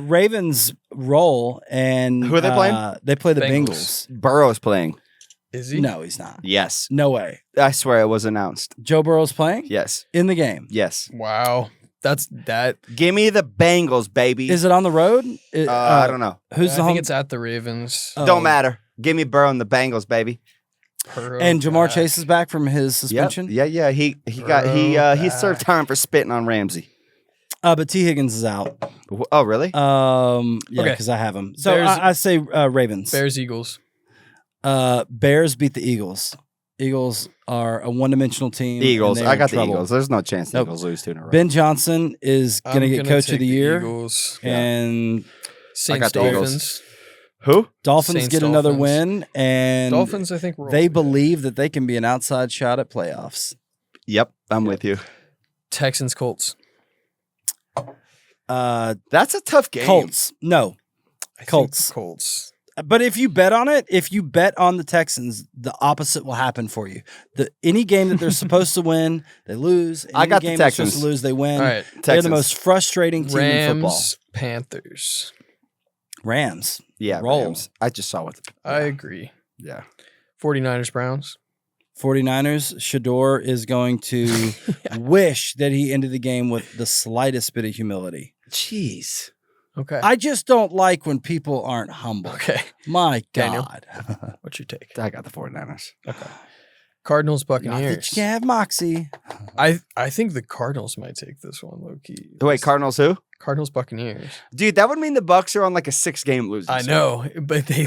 Ravens roll, and
Who are they playing?
They play the
Bengals.
Bengals.
Burrow's playing.
Is he?
No, he's not.
Yes.
No way.
I swear it was announced.
Joe Burrow's playing
Yes.
in the game.
Yes.
Wow. That's that.
Give me the Bengals, baby.
Is it on the road?
I don't know.
Who's
I
the
think
home?
it's at the Ravens.
Oh.
Don't matter. Give me Burrow and the Bengals, baby.
And Jamar Chase is back from his suspension.
Yep. Yeah. He he served time for spitting on Ramsey.
But T Higgins is out.
Oh, really?
Yeah,
Okay.
because I have him. So
Bears-
I say Ravens.
Bears Eagles.
Bears beat the Eagles. Eagles are a one-dimensional team.
Eagles.
and they're
I
in
got the
trouble.
Eagles. There's no chance the
Nope.
Eagles lose 2 in a row.
Ben Johnson is going to
I'm
get
gonna
Coach
take
of the Year,
Eagles.
and
Saints
got the Eagles.
Dolphins.
Who?
Dolphins
Saints,
get another
Dolphins.
win, and
Dolphins, I think, roll.
they believe that they can be an outside shot at playoffs.
Yep, I'm with you.
Texans Colts.
That's a tough game.
Colts, no,
I think
Colts.
Colts.
But if you bet on it, if you bet on the Texans, the opposite will happen for you. Any game that they're supposed to win, they lose.
I got the
game they're supposed
Texans.
to lose, they win.
All right.
They're
Texans.
the most frustrating team in football.
Rams Panthers.
Rams.
Yeah,
Roll.
Rams. I just saw what.
I agree.
Yeah.
49ers Browns.
49ers, Shador is going to wish that he ended the game with the slightest bit of humility.
Jeez.
Okay.
I just don't like when people aren't humble.
Okay.
My
Daniel.
God.
What's your take?
I got the 49ers.
Okay. Cardinals
Not that
Buccaneers.
you can't have moxie.
I think the Cardinals might take this one, low key.
Wait, Cardinals who?
Cardinals Buccaneers.
Dude, that would mean the Bucks are on like a 6-game losing
I
streak.
know, but they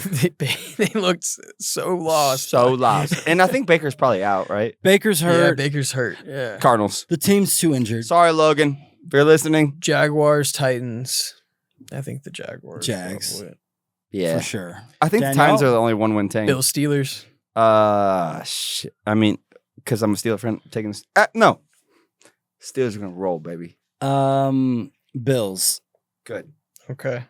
looked so lost.
So lost. And I think Baker's probably out, right?
Baker's
Yeah,
hurt.
Baker's hurt. Yeah.
Cardinals.
The team's too injured.
Sorry, Logan. If you're listening.
Jaguars Titans. I think the Jaguars.
Jags.
probably.
Yeah.
for sure.
I think
Danielle?
the Titans are the only 1-win team.
Bills Steelers.
Shit. I mean, because I'm a Steeler fan, taking this. No. Steelers are going to roll, baby.
Bills.
Good.
Okay.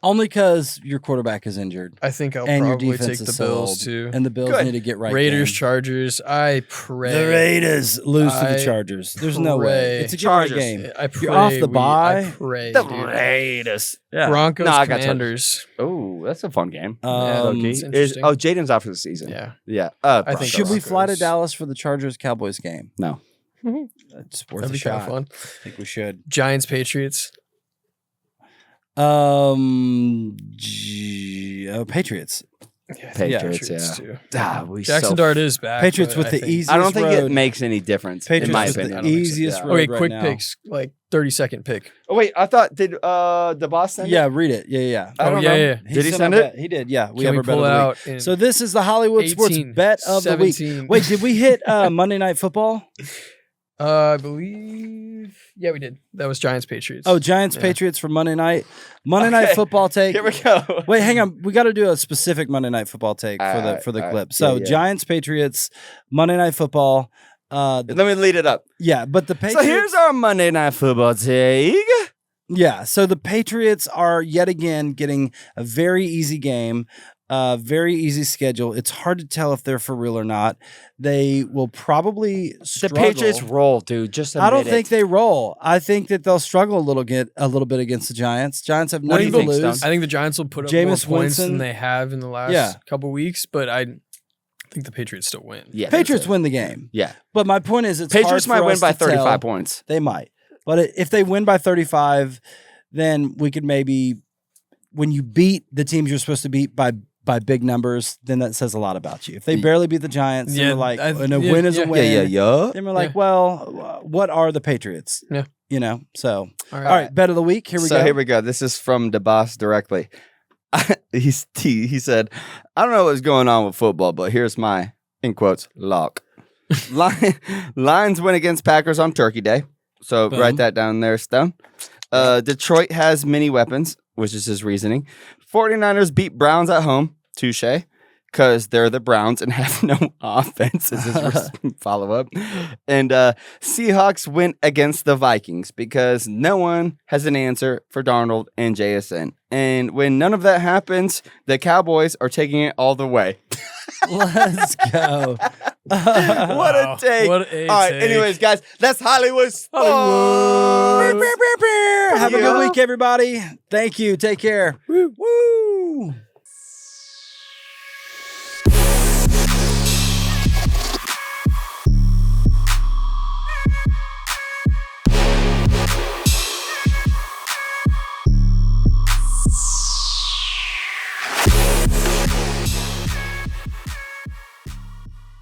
Only because your quarterback is injured.
I think I'll
And your
probably
defense
take
is
the Bills
sold.
too.
And the Bills
Good.
need to get right.
Raiders,
game.
Chargers. I pray.
The Raiders lose to the
I
Chargers. There's no way.
pray.
It's a good
Chargers.
game.
I pray.
You're off the
I
bye.
pray.
The
dude.
Raiders.
Yeah.
Broncos,
No, I got
Commanders.
Oh, that's a fun game.
Um,
it's interesting.
Jaden's out for the season.
Yeah.
Yeah.
I think
should we fly to
Broncos.
Dallas for the Chargers Cowboys game?
No.
It's worth
That'd
a
be kind
shot.
of fun.
I think we should.
Giants, Patriots.
Patriots.
Yeah,
Patriots, yeah.
too.
so
Jackson Dart is back.
Patriots
but
with
I
the
think-
easiest
I don't think
road.
it makes any difference,
Patriots
in my
with
opinion.
the easiest
Yeah.
road
Okay,
right
quick
now.
picks, like 30-second pick.
Oh, wait, I thought, did the boss send it?
Yeah, read it. Yeah.
I don't know.
yeah.
Did he
sent
send
our
it?
bet. He did. Yeah, we
Can
have
we
our bet
pull
of
it
the
out?
week. So this is the Hollywood Sports
18,
bet of the week.
17.
Wait, did we hit Monday Night Football?
I believe. Yeah, we did. That was Giants, Patriots.
Oh, Giants
Yeah.
Patriots for Monday night. Monday Night
Okay.
Football take.
Here we go.
Wait, hang on. We got to do a specific Monday Night Football take for the
all
clip.
right.
So
Yeah, yeah.
Giants Patriots Monday Night Football.
Let me lead it up.
Yeah, but the Patriots.
So here's our Monday Night Football take.
Yeah, so the Patriots are yet again getting a very easy game, very easy schedule. It's hard to tell if they're for real or not. They will probably
The
struggle.
Patriots roll, dude. Just
I don't
admit
think
it.
they roll. I think that they'll struggle a little bit against the Giants. Giants have
What do
nothing
you
to
think,
lose.
Stone?
I think the Giants will put up
Jameis
more points
Winston.
than they have in the last
Yeah.
couple weeks, but I think the Patriots still win.
Yeah,
Patriots win the game.
Yeah.
But my point is, it's
Patriots
hard
might
for
win
us
by
to tell.
35 points.
They might. But if they win by 35, then we could maybe, when you beat the teams you're supposed to beat by big numbers, then that says a lot about you. If they barely beat the Giants, then
Yeah,
we're like,
I-
and a
yeah,
win is
yeah.
a win.
Yeah.
Then we're like,
Yeah.
well, what are the Patriots?
Yeah.
You know, so.
All
All right, bet of the week. Here we
So
go.
here we go. This is from the boss directly. he said, I don't know what's going on with football, but here's my, in quotes, lock. Lions win against Packers on Turkey Day. So
Boom.
write that down there, Stone. Detroit has many weapons, which is his reasoning. 49ers beat Browns at home. Touche. Because they're the Browns and have no offense is his follow-up. And Seahawks win against the Vikings because no one has an answer for Darnold and JSN. And when none of that happens, the Cowboys are taking it all the way.
Let's go.
What a take.
What a
All right,
take.
anyways, guys, that's Hollywood Sports.
Have a good week, everybody. Thank you. Take care. Woo.